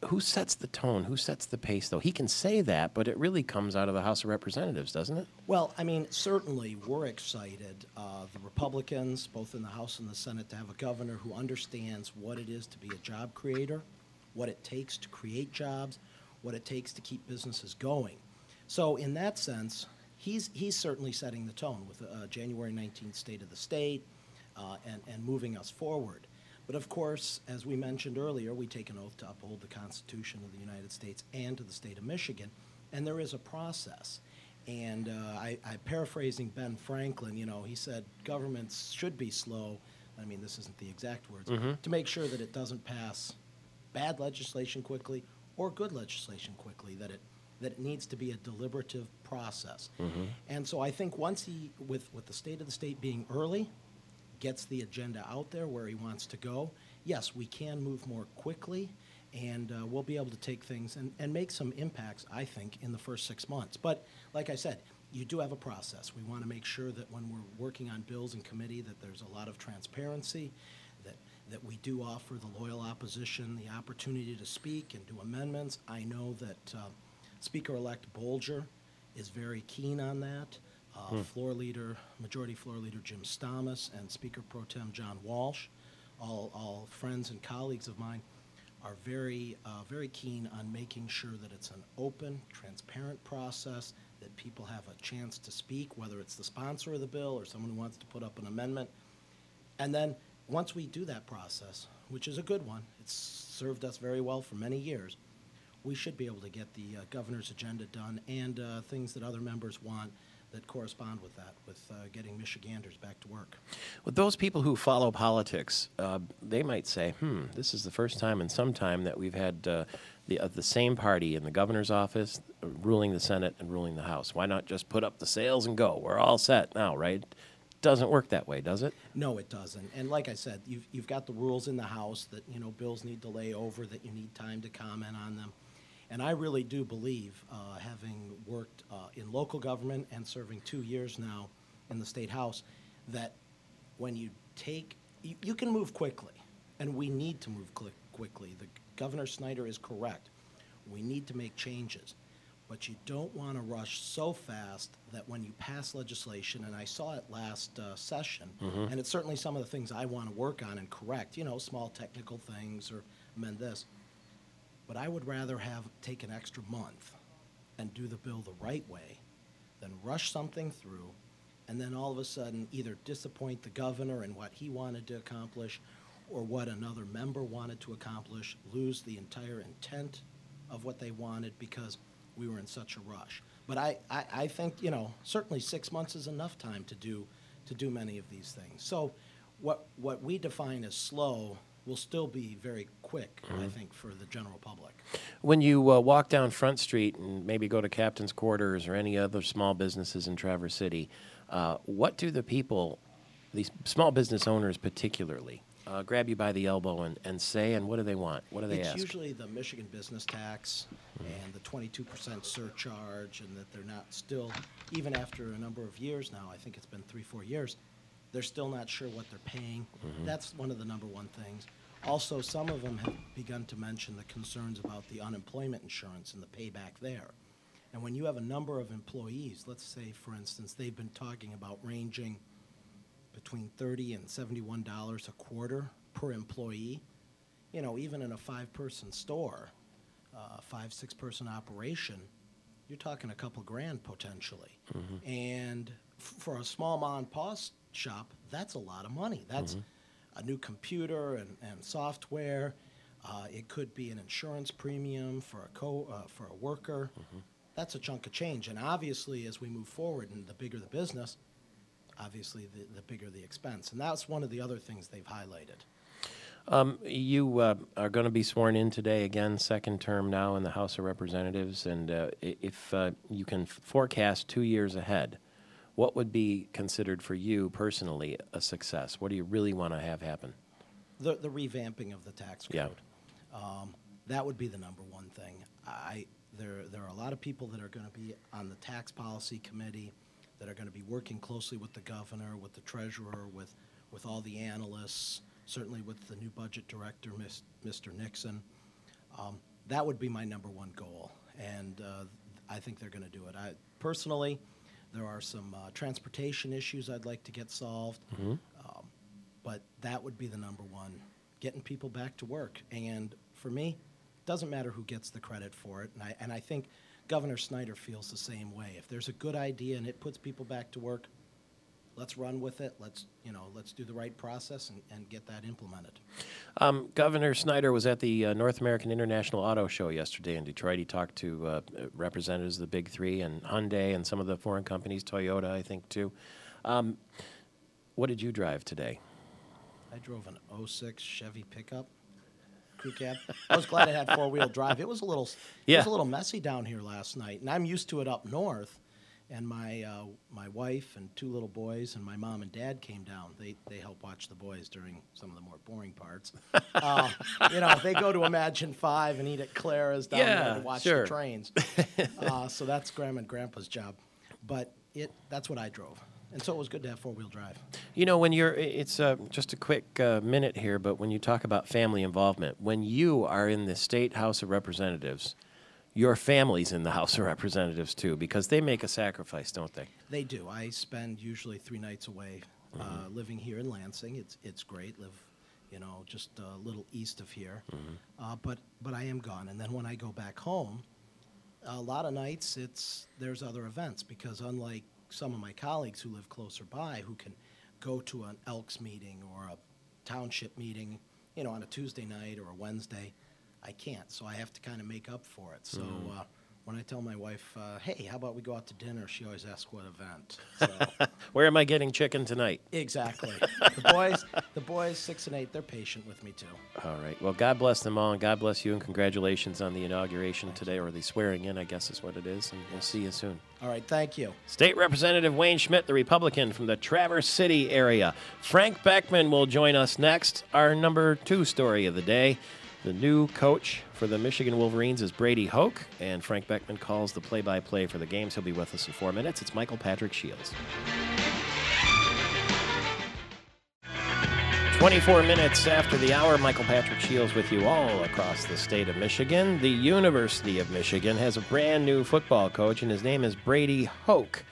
Who sets the tone? Who sets the pace, though? He can say that, but it really comes out of the House of Representatives, doesn't it? Well, I mean, certainly we're excited, the Republicans, both in the House and the Senate, to have a governor who understands what it is to be a job creator, what it takes to create jobs, what it takes to keep businesses going. So in that sense, he's certainly setting the tone with January 19th State of the State and moving us forward. But of course, as we mentioned earlier, we take an oath to uphold the Constitution of the United States and to the state of Michigan, and there is a process. And I paraphrasing Ben Franklin, he said governments should be slow, I mean, this isn't the exact words, to make sure that it doesn't pass bad legislation quickly or good legislation quickly, that it needs to be a deliberative process. And so I think once he, with the state of the state being early, gets the agenda out there where he wants to go, yes, we can move more quickly, and we'll be able to take things and make some impacts, I think, in the first 6 months. But like I said, you do have a process. We want to make sure that when we're working on bills in committee that there's a lot of transparency, that we do offer the loyal opposition the opportunity to speak and do amendments. I know that Speaker-elect Bolger is very keen on that. Majority Floor Leader Jim Stamas and Speaker Pro Tem John Walsh, all friends and colleagues of mine, are very keen on making sure that it's an open, transparent process, that people have a chance to speak, whether it's the sponsor of the bill or someone who wants to put up an amendment. And then once we do that process, which is a good one, it's served us very well for many years, we should be able to get the governor's agenda done and things that other members want that correspond with that, with getting Michiganders back to work. With those people who follow politics, they might say, this is the first time in some time that we've had the same party in the governor's office ruling the Senate and ruling the House. Why not just put up the sails and go? We're all set now, right? Doesn't work that way, does it? No, it doesn't. And like I said, you've got the rules in the House that, bills need to lay over, that you need time to comment on them. And I really do believe, having worked in local government and serving 2 years now in the State House, that when you can move quickly, and we need to move quickly. Governor Snyder is correct. We need to make changes. But you don't want to rush so fast that when you pass legislation, and I saw it last session, and it's certainly some of the things I want to work on and correct, small technical things or amend this. But I would rather take an extra month and do the bill the right way than rush something through and then all of a sudden either disappoint the governor in what he wanted to accomplish or what another member wanted to accomplish, lose the entire intent of what they wanted because we were in such a rush. But I think, certainly 6 months is enough time to do many of these things. So what we define as slow will still be very quick, I think, for the general public. When you walk down Front Street and maybe go to Captain's Quarters or any other small businesses in Traverse City, what do the people, these small business owners particularly, grab you by the elbow and say, and what do they want? What do they ask? It's usually the Michigan business tax and the 22% surcharge, and that they're not still, even after a number of years now, I think it's been 3-4 years, they're still not sure what they're paying. That's one of the number one things. Also, some of them have begun to mention the concerns about the unemployment insurance and the payback there. And when you have a number of employees, let's say, for instance, they've been talking about ranging between $30 and $71 a quarter per employee. Even in a 5-person store, 5-6-person operation, you're talking a couple grand potentially. And for a small mom and pop shop, that's a lot of money. That's a new computer and software. It could be an insurance premium for a worker. That's a chunk of change. And obviously, as we move forward, and the bigger the business, obviously the bigger the expense. And that's one of the other things they've highlighted. You are going to be sworn in today again, second term now in the House of Representatives. And if you can forecast 2 years ahead, what would be considered for you personally a success? What do you really want to have happen? The revamping of the tax code. Yeah. That would be the number one thing. There are a lot of people that are going to be on the tax policy committee that are going to be working closely with the governor, with the treasurer, with all the analysts, certainly with the new budget director, Mr. Nixon. That would be my number one goal, and I think they're going to do it. Personally, there are some transportation issues I'd like to get solved, but that would be the number one, getting people back to work. And for me, it doesn't matter who gets the credit for it, and I think Governor Snyder feels the same way. If there's a good idea and it puts people back to work, let's run with it. Let's do the right process and get that implemented. Governor Snyder was at the North American International Auto Show yesterday in Detroit. He talked to representatives of the Big Three and Hyundai and some of the foreign companies, Toyota, I think, too. What did you drive today? I drove an 06 Chevy pickup, crew cab. I was glad it had four-wheel drive. It was a little messy down here last night, and I'm used to it up north. And my wife and two little boys and my mom and dad came down. They help watch the boys during some of the more boring parts. They go to Imagine 5 and eat at Clara's down there to watch the trains. So that's Grandma and Grandpa's job. But that's what I drove. And so it was good to have four-wheel drive. When it's just a quick minute here, but when you talk about family involvement, when you are in the State House of Representatives, your family's in the House of Representatives, too, because they make a sacrifice, don't they? They do. I spend usually 3 nights away living here in Lansing. It's great. Live, just a little east of here. But I am gone. And then when I go back home, a lot of nights there's other events, because unlike some of my colleagues who live closer by who can go to an Elks meeting or a township meeting, on a Tuesday night or a Wednesday, I can't, so I have to kind of make up for it. So when I tell my wife, hey, how about we go out to dinner, she always asks what event. So, where am I getting chicken tonight? Exactly. The boys 6 and 8, they're patient with me too. All right. Well, God bless them all, and God bless you, and congratulations on the inauguration today, or the swearing in, I guess is what it is, and we'll see you soon. All right, thank you. State Representative Wayne Schmidt, the Republican from the Traverse City area. Frank Beckman will join us next. Our number 2 story of the day. The new coach for the Michigan Wolverines is Brady Hoke, and Frank Beckman calls the play-by-play for the games. He'll be with us in 4 minutes. It's Michael Patrick Shields. 24 minutes after the hour, Michael Patrick Shields with you all across the state of Michigan. The University of Michigan has a brand new football coach, and his name is Brady Hoke.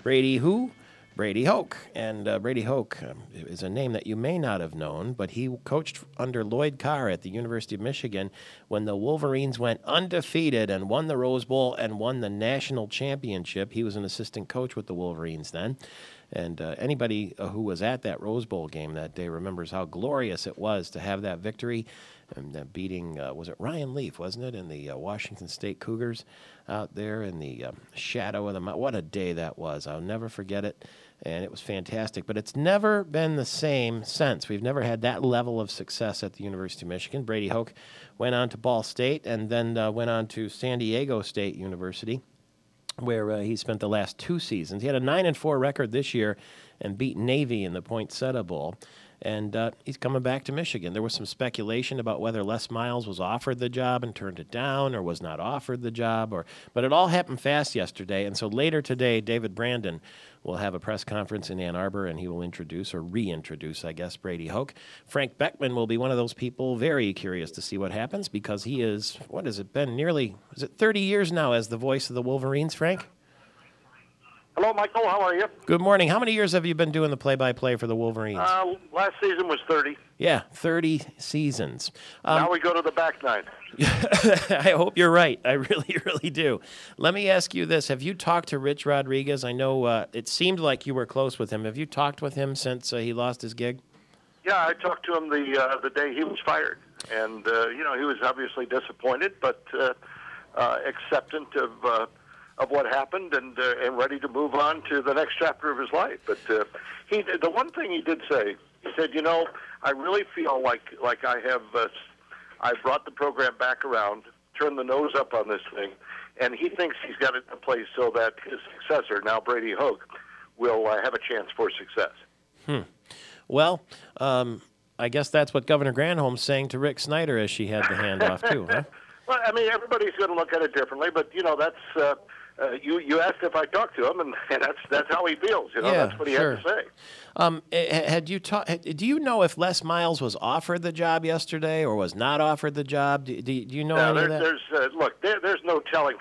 Brady who? Brady Hoke. And Brady Hoke is a name that you may not have known, but he coached under Lloyd Carr at the University of Michigan when the Wolverines went undefeated and won the Rose Bowl and won the national championship. He was an assistant coach with the Wolverines then. And anybody who was at that Rose Bowl game that day remembers how glorious it was to have that victory and beating, was it Ryan Leaf, wasn't it, in the Washington State Cougars out there in the shadow of the mountain. What a day that was. I'll never forget it, and it was fantastic. But it's never been the same since. We've never had that level of success at the University of Michigan. Brady Hoke went on to Ball State and then went on to San Diego State University, where he spent the last 2 seasons. He had a 9-4 record this year and beat Navy in the Poinsettia Bowl. And he's coming back to Michigan. There was some speculation about whether Les Miles was offered the job and turned it down or was not offered the job. But it all happened fast yesterday. And so later today, David Brandon will have a press conference in Ann Arbor, and he will introduce or reintroduce, I guess, Brady Hoke. Frank Beckman will be one of those people very curious to see what happens because he is, what has it been, nearly, is it 30 years now as the voice of the Wolverines, Frank? Hello, Michael. How are you? Good morning. How many years have you been doing the play-by-play for the Wolverines? Last season was 30. Yeah, 30 seasons. Now we go to the back 9. I hope you're right. I really, really do. Let me ask you this. Have you talked to Rich Rodriguez? I know it seemed like you were close with him. Have you talked with him since he lost his gig? Yeah, I talked to him the day he was fired. And, he was obviously disappointed, but acceptant of what happened and ready to move on to the next chapter of his life. But the one thing he did say, he said, I really feel like I brought the program back around, turned the nose up on this thing, and he thinks he's got it in place so that his successor, now Brady Hoke, will have a chance for success. Well, I guess that's what Governor Granholm's saying to Rick Snyder as she had the handoff too, huh? Well, I mean, everybody's going to look at it differently, but, that's... You asked if I talked to him, and that's how he feels. Yeah, that's what he had to say. Had you do you know if Les Miles was offered the job yesterday or was not offered the job? Do you know any of that? There's no telling.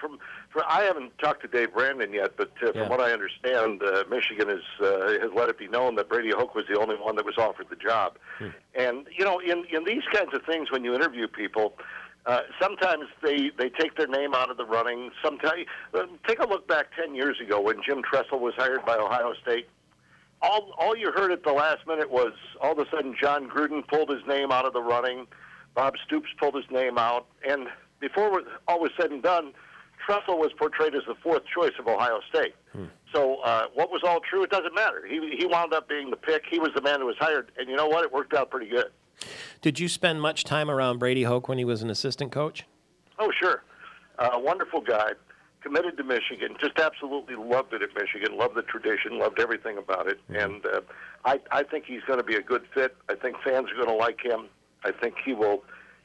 I haven't talked to Dave Brandon yet, but from what I understand, Michigan has let it be known that Brady Hoke was the only one that was offered the job. And in these kinds of things, when you interview people. Sometimes they take their name out of the running. Sometimes, take a look back 10 years ago when Jim Tressel was hired by Ohio State. all you heard at the last minute was all of a sudden John Gruden pulled his name out of the running, Bob Stoops pulled his name out, and before all was said and done, Tressel was portrayed as the fourth choice of Ohio State. So what was all true? It doesn't matter. He wound up being the pick. He was the man who was hired, and you know what? It worked out pretty good. Did you spend much time around Brady Hoke when he was an assistant coach? Oh, sure. Wonderful guy, committed to Michigan, just absolutely loved it at Michigan, loved the tradition, loved everything about it. And I think he's going to be a good fit. I think fans are going to like him. I think he will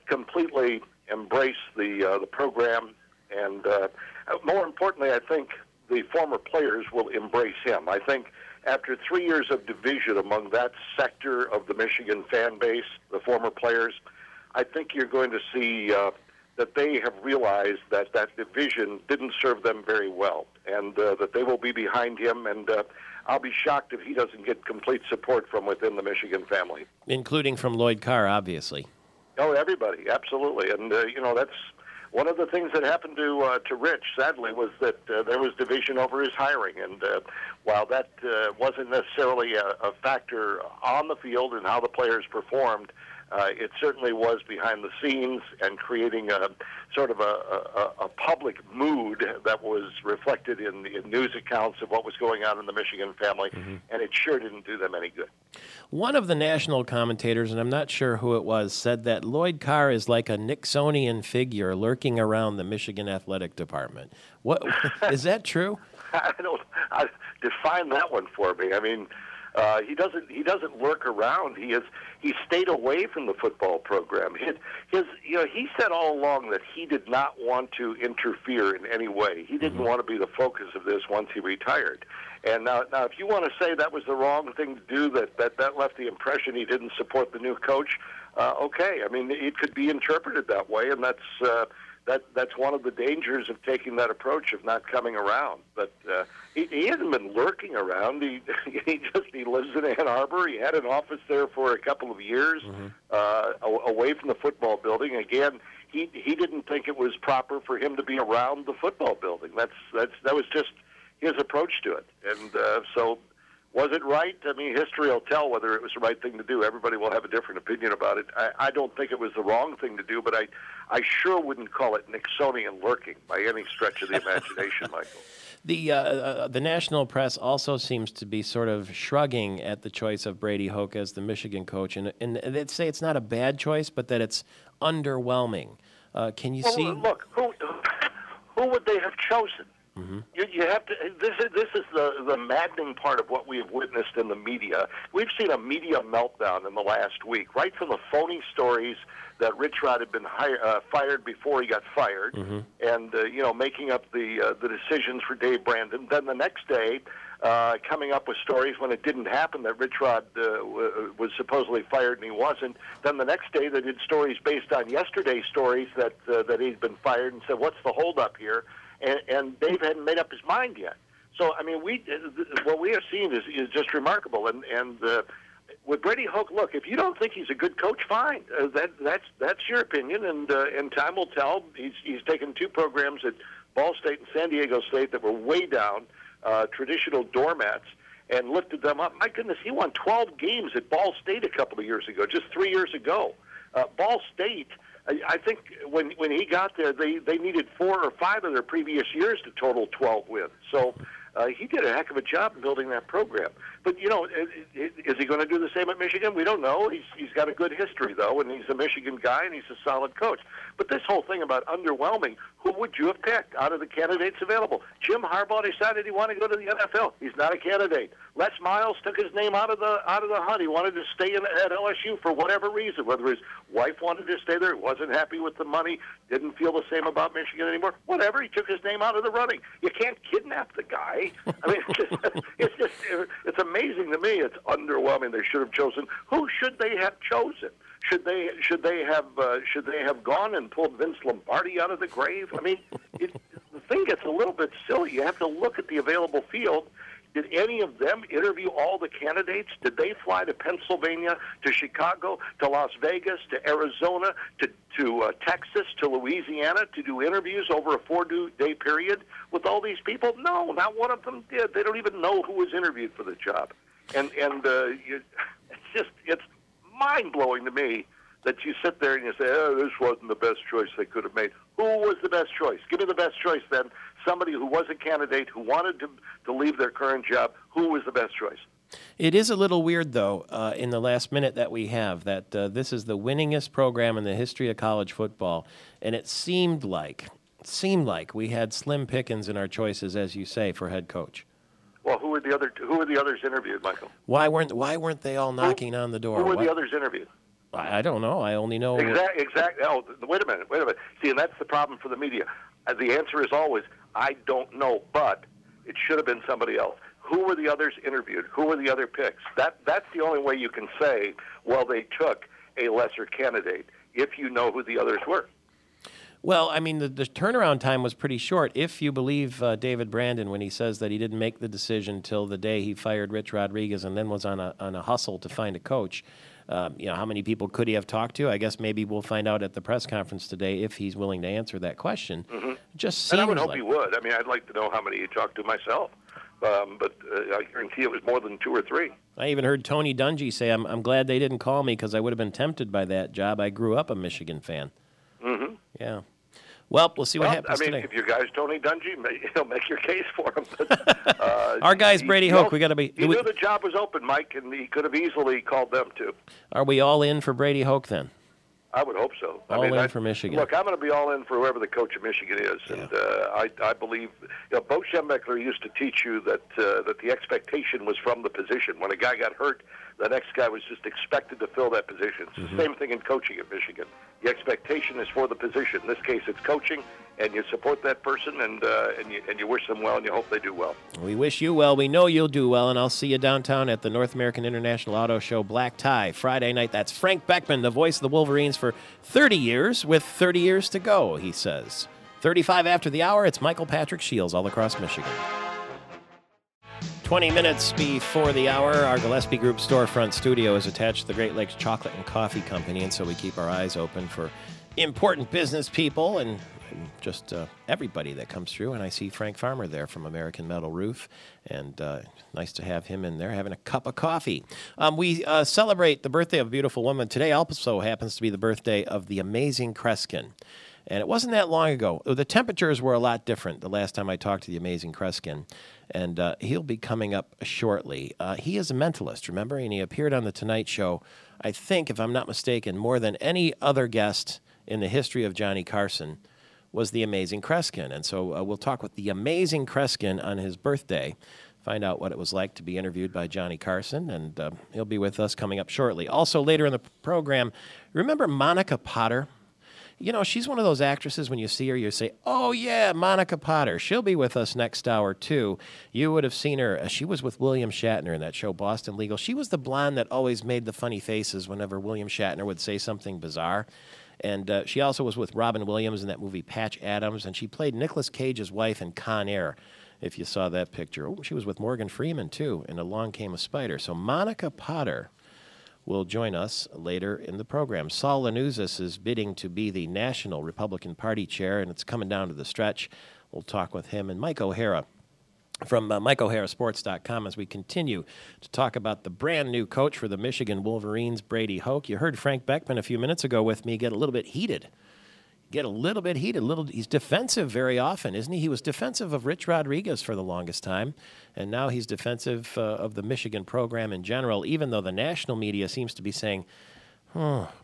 completely embrace the program. And more importantly, I think the former players will embrace him. I think after 3 years of division among that sector of the Michigan fan base, the former players, I think you're going to see that they have realized that that division didn't serve them very well, and that they will be behind him. And I'll be shocked if he doesn't get complete support from within the Michigan family. Including from Lloyd Carr, obviously. Oh, everybody, absolutely. And, that's one of the things that happened to Rich, sadly, was that there was division over his hiring. And while that wasn't necessarily a factor on the field and how the players performed, it certainly was behind the scenes and creating a sort of a public mood that was reflected in news accounts of what was going on in the Michigan family, and it sure didn't do them any good. One of the national commentators, and I'm not sure who it was, said that Lloyd Carr is like a Nixonian figure lurking around the Michigan athletic department. What is that true? Define that one for me. I mean, he doesn't lurk around. He stayed away from the football program. He said all along that he did not want to interfere in any way. He didn't want to be the focus of this once he retired. And now if you want to say that was the wrong thing to do, that left the impression he didn't support the new coach, okay. I mean, it could be interpreted that way, and that's one of the dangers of taking that approach of not coming around. But he hasn't been lurking around. He lives in Ann Arbor. He had an office there for a couple of years, away from the football building. Again, he didn't think it was proper for him to be around the football building. That was just his approach to it. And so was it right? I mean, history will tell whether it was the right thing to do. Everybody will have a different opinion about it. I don't think it was the wrong thing to do, but I sure wouldn't call it Nixonian lurking by any stretch of the imagination, Michael. The national press also seems to be sort of shrugging at the choice of Brady Hoke as the Michigan coach, and they'd say it's not a bad choice, but that it's underwhelming. Can you see? Look, who would they have chosen? You have to. This is the maddening part of what we have witnessed in the media. We've seen a media meltdown in the last week, right from the phony stories that Rich Rod had been fired before he got fired, and making up the decisions for Dave Brandon. Then the next day, coming up with stories when it didn't happen that Rich Rod was supposedly fired and he wasn't. Then the next day they did stories based on yesterday's stories that he'd been fired and said, "What's the holdup here?" And Dave hadn't made up his mind yet. So, I mean, what we have seen is just remarkable. And with Brady Hoke, look, if you don't think he's a good coach, fine. That's your opinion, and time will tell. He's taken two programs at Ball State and San Diego State that were way down, traditional doormats, and lifted them up. My goodness, he won 12 games at Ball State a couple of years ago, just 3 years ago. Ball State, I think when he got there, they needed 4 or 5 of their previous years to total 12 wins. So he did a heck of a job in building that program. But, is he going to do the same at Michigan? We don't know. He's got a good history, though, and he's a Michigan guy, and he's a solid coach. But this whole thing about underwhelming, who would you have picked out of the candidates available? Jim Harbaugh decided he wanted to go to the NFL. He's not a candidate. Les Miles took his name out of the hunt. He wanted to stay at LSU for whatever reason, whether his wife wanted to stay there, wasn't happy with the money, didn't feel the same about Michigan anymore, whatever. He took his name out of the running. You can't kidnap the guy. I mean, it's amazing to me. It's underwhelming. They should have chosen. Who should they have chosen? Should they have gone and pulled Vince Lombardi out of the grave? I mean, the thing gets a little bit silly. You have to look at the available field. Did any of them interview all the candidates? Did they fly to Pennsylvania, to Chicago, to Las Vegas, to Arizona, to Texas, to Louisiana to do interviews over a 4-day period with all these people? No, not one of them did. They don't even know who was interviewed for the job. And it's mind-blowing to me that you sit there and you say, oh, this wasn't the best choice they could have made. Who was the best choice? Give me the best choice then. Somebody who was a candidate, who wanted to leave their current job. Who was the best choice? It is a little weird, though, in the last minute that we have, that this is the winningest program in the history of college football, and it seemed like we had slim pickings in our choices, as you say, for head coach. Well, who were the others interviewed, Michael? Why weren't they all knocking on the door? Who were the others interviewed? I don't know. I only know exactly. Oh, wait a minute. See, and that's the problem for the media. The answer is always, I don't know, but it should have been somebody else. Who were the others interviewed? Who were the other picks? That's the only way you can say, well, they took a lesser candidate, if you know who the others were. Well, I mean, the turnaround time was pretty short, if you believe David Brandon when he says that he didn't make the decision till the day he fired Rich Rodriguez and then was on a hustle to find a coach. How many people could he have talked to? I guess maybe we'll find out at the press conference today if he's willing to answer that question. Mm-hmm. Just seems and I would hope like... he would. I mean, I'd like to know how many he talked to myself. But I guarantee it was more than 2 or 3. I even heard Tony Dungy say, I'm glad they didn't call me because I would have been tempted by that job. I grew up a Michigan fan. Mm-hmm. Yeah. Well, we'll see what happens today. today. If your guy's Tony Dungy, he'll make your case for him. But, our guy's Brady Hoke. We got to be. He knew the job was open, Mike, and he could have easily called them too. Are we all in for Brady Hoke then? I would hope so. All in for Michigan. Look, I'm going to be all in for whoever the coach of Michigan is, and I believe Bo Schembechler used to teach you that the expectation was from the position. When a guy got hurt, the next guy was just expected to fill that position. It's the same thing in coaching at Michigan. The expectation is for the position. In this case, it's coaching, and you support that person, and you wish them well, and you hope they do well. We wish you well. We know you'll do well, and I'll see you downtown at the North American International Auto Show Black Tie Friday night. That's Frank Beckman, the voice of the Wolverines for 30 years, with 30 years to go, he says. 35 after the hour, it's Michael Patrick Shields all across Michigan. 20 minutes before the hour, our Gillespie Group storefront studio is attached to the Great Lakes Chocolate and Coffee Company, and so we keep our eyes open for important business people and just everybody that comes through. And I see Frank Farmer there from American Metal Roof, and nice to have him in there having a cup of coffee. We celebrate the birthday of a beautiful woman. Today also happens to be the birthday of the amazing Kreskin. And it wasn't that long ago. The temperatures were a lot different the last time I talked to the amazing Kreskin. And he'll be coming up shortly. He is a mentalist, remember? And he appeared on The Tonight Show, I think, if I'm not mistaken, more than any other guest in the history of Johnny Carson was the amazing Kreskin. And so we'll talk with the amazing Kreskin on his birthday, find out what it was like to be interviewed by Johnny Carson, and he'll be with us coming up shortly. Also, later in the program, remember Monica Potter? You know, she's one of those actresses, when you see her, you say, oh, yeah, Monica Potter. She'll be with us next hour, too. You would have seen her. She was with William Shatner in that show, Boston Legal. She was the blonde that always made the funny faces whenever William Shatner would say something bizarre. And she also was with Robin Williams in that movie Patch Adams, and she played Nicolas Cage's wife in Con Air, if you saw that picture. Oh, she was with Morgan Freeman, too, in Along Came a Spider. So Monica Potter will join us later in the program. Saul Lanusis is bidding to be the National Republican Party chair, and it's coming down to the stretch. We'll talk with him and Mike O'Hara from MikeO'HaraSports.com as we continue to talk about the brand new coach for the Michigan Wolverines, Brady Hoke. You heard Frank Beckman a few minutes ago with me get a little bit heated. He's defensive very often, isn't he? He was defensive of Rich Rodriguez for the longest time, and now he's defensive of the Michigan program in general, even though the national media seems to be saying,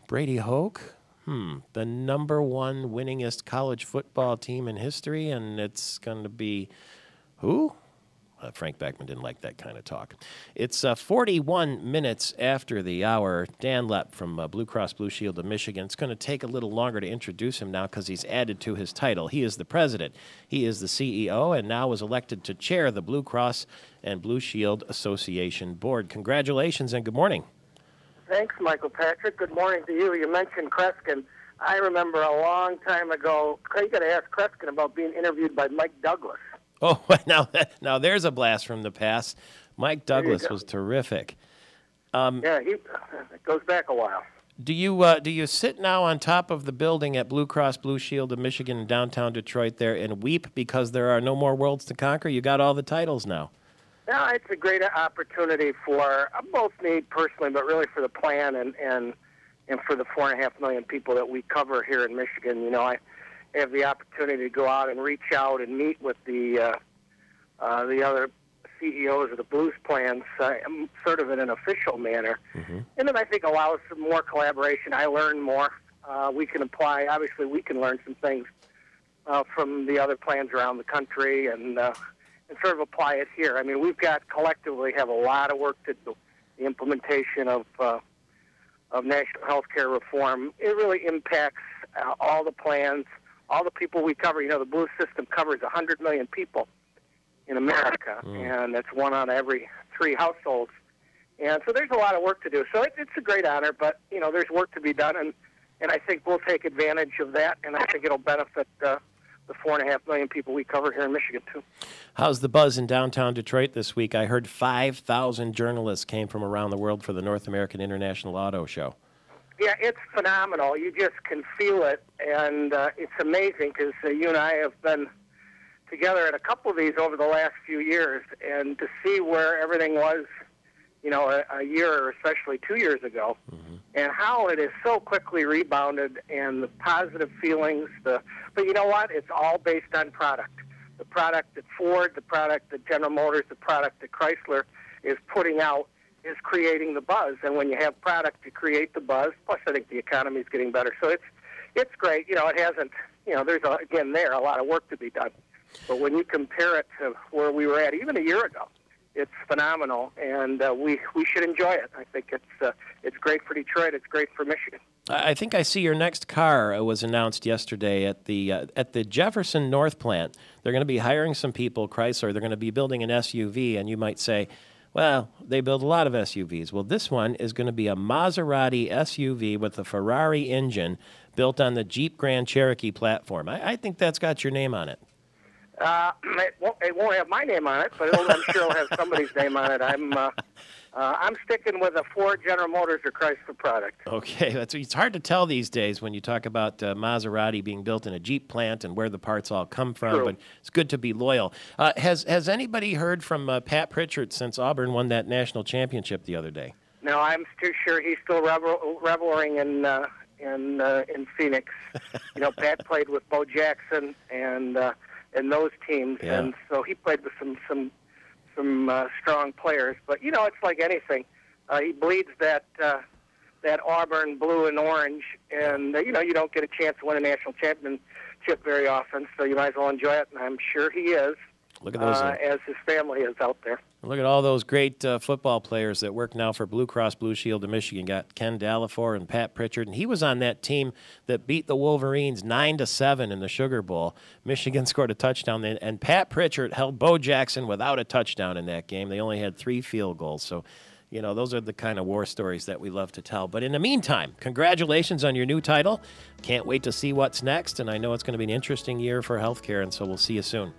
Brady Hoke? The number one winningest college football team in history, and it's going to be who? Frank Beckman didn't like that kind of talk. It's 41 minutes after the hour. Dan Lepp from Blue Cross Blue Shield of Michigan. It's going to take a little longer to introduce him now because he's added to his title. He is the president. He is the CEO and now was elected to chair the Blue Cross and Blue Shield Association Board. Congratulations and good morning. Thanks, Michael Patrick. Good morning to you. You mentioned Kreskin. I remember a long time ago, you got to ask Kreskin about being interviewed by Mike Douglas. Oh, now there's a blast from the past. Mike Douglas was terrific. It goes back a while. Do you sit now on top of the building at Blue Cross Blue Shield of Michigan in downtown Detroit there and weep because there are no more worlds to conquer? You got all the titles now. No, it's a great opportunity for both me personally, but really for the plan and for the 4.5 million people that we cover here in Michigan. You know, I have the opportunity to go out and reach out and meet with the other CEOs of the Blues plans, sort of in an official manner, and then I think allows some more collaboration. I learn more. We can apply. Obviously, we can learn some things from the other plans around the country and sort of apply it here. I mean, we've got collectively have a lot of work to do. The implementation of national health care reform, it really impacts all the plans, all the people we cover. You know, the Blue system covers 100 million people in America, and that's 1 out of every 3 households. And so there's a lot of work to do. So it's a great honor, but, you know, there's work to be done, and I think we'll take advantage of that, and I think it'll benefit the 4.5 million people we cover here in Michigan, too. How's the buzz in downtown Detroit this week? I heard 5,000 journalists came from around the world for the North American International Auto Show. Yeah, it's phenomenal. You just can feel it, and it's amazing because you and I have been together at a couple of these over the last few years, and to see where everything was, you know, a year or especially 2 years ago, and how it is so quickly rebounded, and the positive feelings. But you know what? It's all based on product. The product that Ford, the product that General Motors, the product that Chrysler is putting out is creating the buzz. And when you have product to create the buzz, plus I think the economy is getting better. So it's great. You know, it hasn't, you know, there's, a lot of work to be done. But when you compare it to where we were at even a year ago, it's phenomenal, and we should enjoy it. I think it's great for Detroit. It's great for Michigan. I think I see your next car was announced yesterday at the Jefferson North plant. They're going to be hiring some people, Chrysler. They're going to be building an SUV, and you might say, well, they build a lot of SUVs. Well, this one is going to be a Maserati SUV with a Ferrari engine built on the Jeep Grand Cherokee platform. I think that's got your name on it. It won't have my name on it, but I'm sure it'll have somebody's name on it. I'm sticking with a Ford, General Motors, or Chrysler product. Okay, it's hard to tell these days when you talk about Maserati being built in a Jeep plant and where the parts all come from. True. But it's good to be loyal. Has anybody heard from Pat Pritchard since Auburn won that national championship the other day? No, I'm too sure he's still reveling in Phoenix. You know, Pat played with Bo Jackson and those teams, and so he played with some strong players. But you know, it's like anything. He bleeds that Auburn blue and orange, and you know, you don't get a chance to win a national championship very often, so you might as well enjoy it. And I'm sure he is. Look at those, as his family is out there. Look at all those great football players that work now for Blue Cross Blue Shield of Michigan. Got Ken Dallafor and Pat Pritchard, and he was on that team that beat the Wolverines 9-7 in the Sugar Bowl. Michigan scored a touchdown, and Pat Pritchard held Bo Jackson without a touchdown in that game. They only had 3 field goals. So, you know, those are the kind of war stories that we love to tell. But in the meantime, congratulations on your new title. Can't wait to see what's next, and I know it's going to be an interesting year for healthcare, and so we'll see you soon.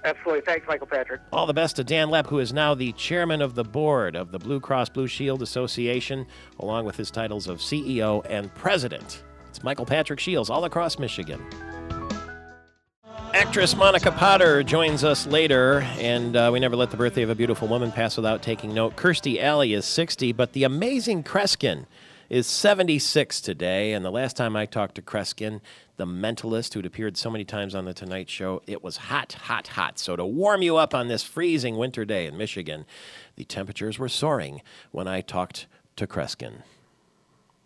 Absolutely. Thanks, Michael Patrick. All the best to Dan Lepp, who is now the chairman of the board of the Blue Cross Blue Shield Association, along with his titles of CEO and president. It's Michael Patrick Shields, all across Michigan. Actress Monica Potter joins us later, and we never let the birthday of a beautiful woman pass without taking note. Kirstie Alley is 60, but the amazing Kreskin is 76 today, and the last time I talked to Kreskin, the mentalist who'd appeared so many times on The Tonight Show, it was hot, hot, hot. So to warm you up on this freezing winter day in Michigan, the temperatures were soaring when I talked to Kreskin.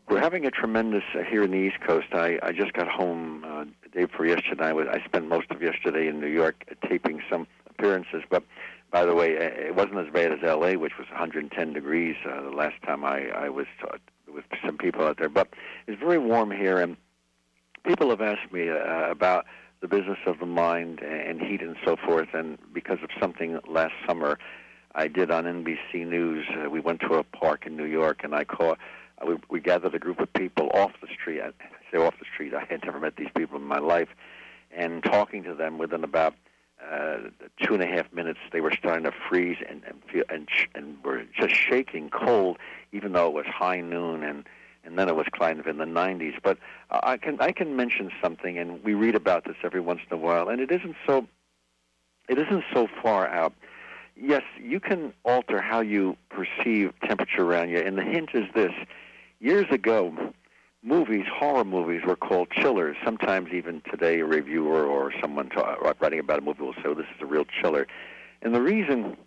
We're having a tremendous, here in the East Coast, I just got home the day before yesterday. I spent most of yesterday in New York taping some appearances, but by the way, it wasn't as bad as L.A., which was 110 degrees the last time I was with some people out there. But it's very warm here, and people have asked me about the business of the mind and heat and so forth, and because of something last summer I did on NBC News, we went to a park in New York, and we gathered a group of people off the street. I say off the street, I had never met these people in my life, and talking to them within about 2.5 minutes, they were starting to freeze and were just shaking cold, even though it was high noon, and then it was kind of in the 90s. But I can mention something, and we read about this every once in a while, and it isn't so far out. yes, you can alter how you perceive temperature around you. And the hint is this. Years ago, horror movies were called chillers. Sometimes even today a reviewer or someone writing about a movie will say, oh, this is a real chiller. And the reason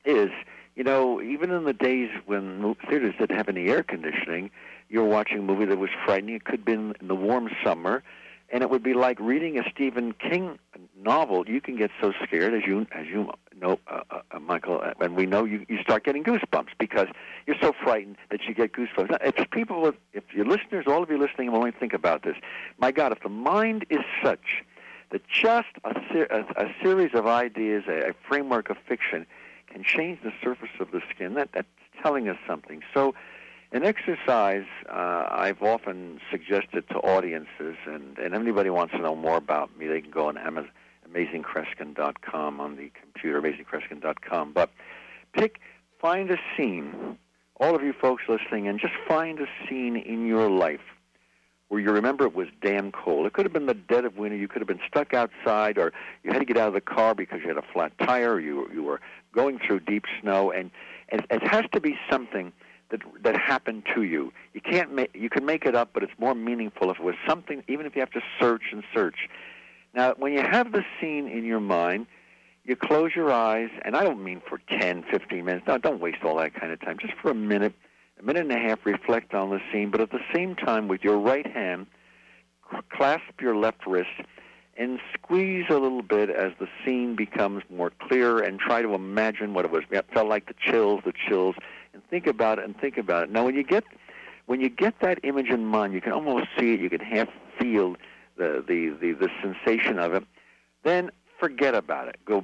is, even in the days when theaters didn't have any air conditioning, you were watching a movie that was frightening. It could have been in the warm summer, and it would be like reading a Stephen King novel. You can get so scared, as you know, Michael, and we know you start getting goosebumps because you're so frightened that you get goosebumps. Now, if your listeners, all of you listening, will only think about this. My God, if the mind is such that just a series of ideas, a framework of fiction, can change the surface of the skin, that's telling us something. So an exercise I've often suggested to audiences, and if anybody wants to know more about me, they can go on AmazingKreskin.com on the computer, AmazingKreskin.com. But find a scene, all of you folks listening, and just find a scene in your life where you remember it was damn cold. It could have been the dead of winter. You could have been stuck outside, or you had to get out of the car because you had a flat tire, or you were going through deep snow, and it has to be something that happened to you. You can make it up, but it's more meaningful if it was something, even if you have to search and search. Now, when you have the scene in your mind, you close your eyes, and I don't mean for 10, 15 minutes. No, don't waste all that kind of time. Just for a minute and a half, reflect on the scene, but at the same time, with your right hand, clasp your left wrist and squeeze a little bit as the scene becomes more clear, and try to imagine what it felt like, the chills, and think about it. Now, when you get that image in mind, you can almost see it. You can half feel the sensation of it. Then forget about it. Go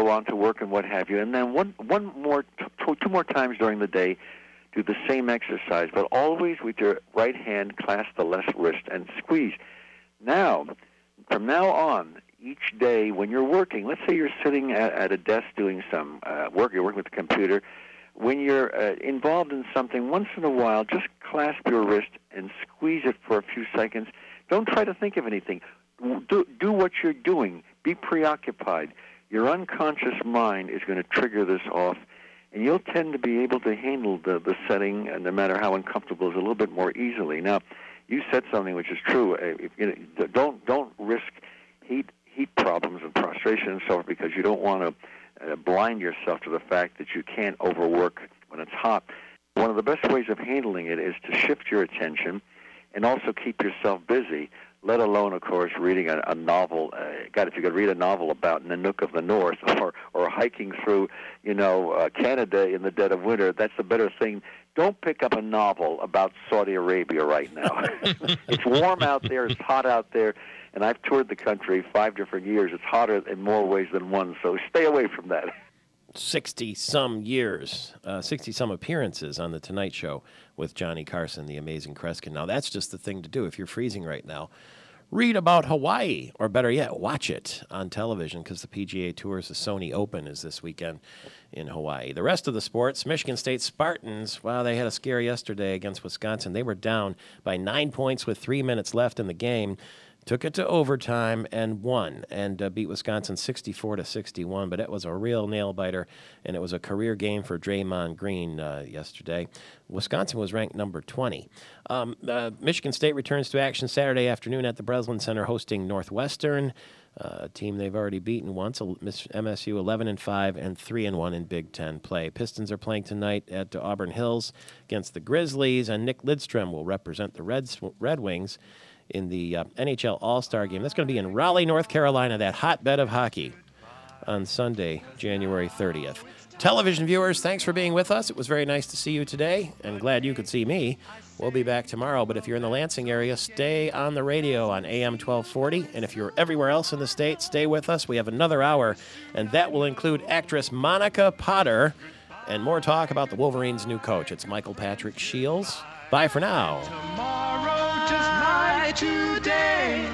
on to work and what have you. And then two more times during the day, do the same exercise, but always with your right hand, clasp the left wrist and squeeze. Now, from now on, each day when you're working, let's say you're sitting at a desk doing some work, you're working with the computer. When you're involved in something, once in a while, just clasp your wrist and squeeze it for a few seconds. Don't try to think of anything. Do what you're doing. Be preoccupied. Your unconscious mind is going to trigger this off, and you'll tend to be able to handle the setting, no matter how uncomfortable, is a little bit more easily. Now, you said something which is true. Don't risk heat problems and prostration and so forth, because you don't want to blind yourself to the fact that you can't overwork when it's hot. One of the best ways of handling it is to shift your attention and also keep yourself busy, let alone, of course, reading a novel. God, if you could read a novel about Nanook of the North or hiking through, Canada in the dead of winter, that's a better thing. Don't pick up a novel about Saudi Arabia right now. It's warm out there. It's hot out there. And I've toured the country 5 different years. It's hotter in more ways than one, so stay away from that. 60-some years, 60-some appearances on The Tonight Show with Johnny Carson, the amazing Kreskin. Now, that's just the thing to do if you're freezing right now. Read about Hawaii, or better yet, watch it on television, because the PGA Tour's the Sony Open is this weekend in Hawaii. The rest of the sports, Michigan State Spartans, they had a scare yesterday against Wisconsin. They were down by 9 points with 3 minutes left in the game. Took it to overtime and won, and beat Wisconsin 64-61. But it was a real nail-biter, and it was a career game for Draymond Green yesterday. Wisconsin was ranked number 20. Michigan State returns to action Saturday afternoon at the Breslin Center, hosting Northwestern, a team they've already beaten once. MSU 11-5 and 3-1 in Big Ten play. Pistons are playing tonight at Auburn Hills against the Grizzlies, and Nick Lidstrom will represent the Red Wings in the NHL All-Star Game. That's going to be in Raleigh, North Carolina, that hotbed of hockey, on Sunday, January 30th. Television viewers, thanks for being with us. It was very nice to see you today, and glad you could see me. We'll be back tomorrow, but if you're in the Lansing area, stay on the radio on AM 1240, and if you're everywhere else in the state, stay with us. We have another hour, and that will include actress Monica Potter, and more talk about the Wolverines' new coach. It's Michael Patrick Shields. Bye for now. Today.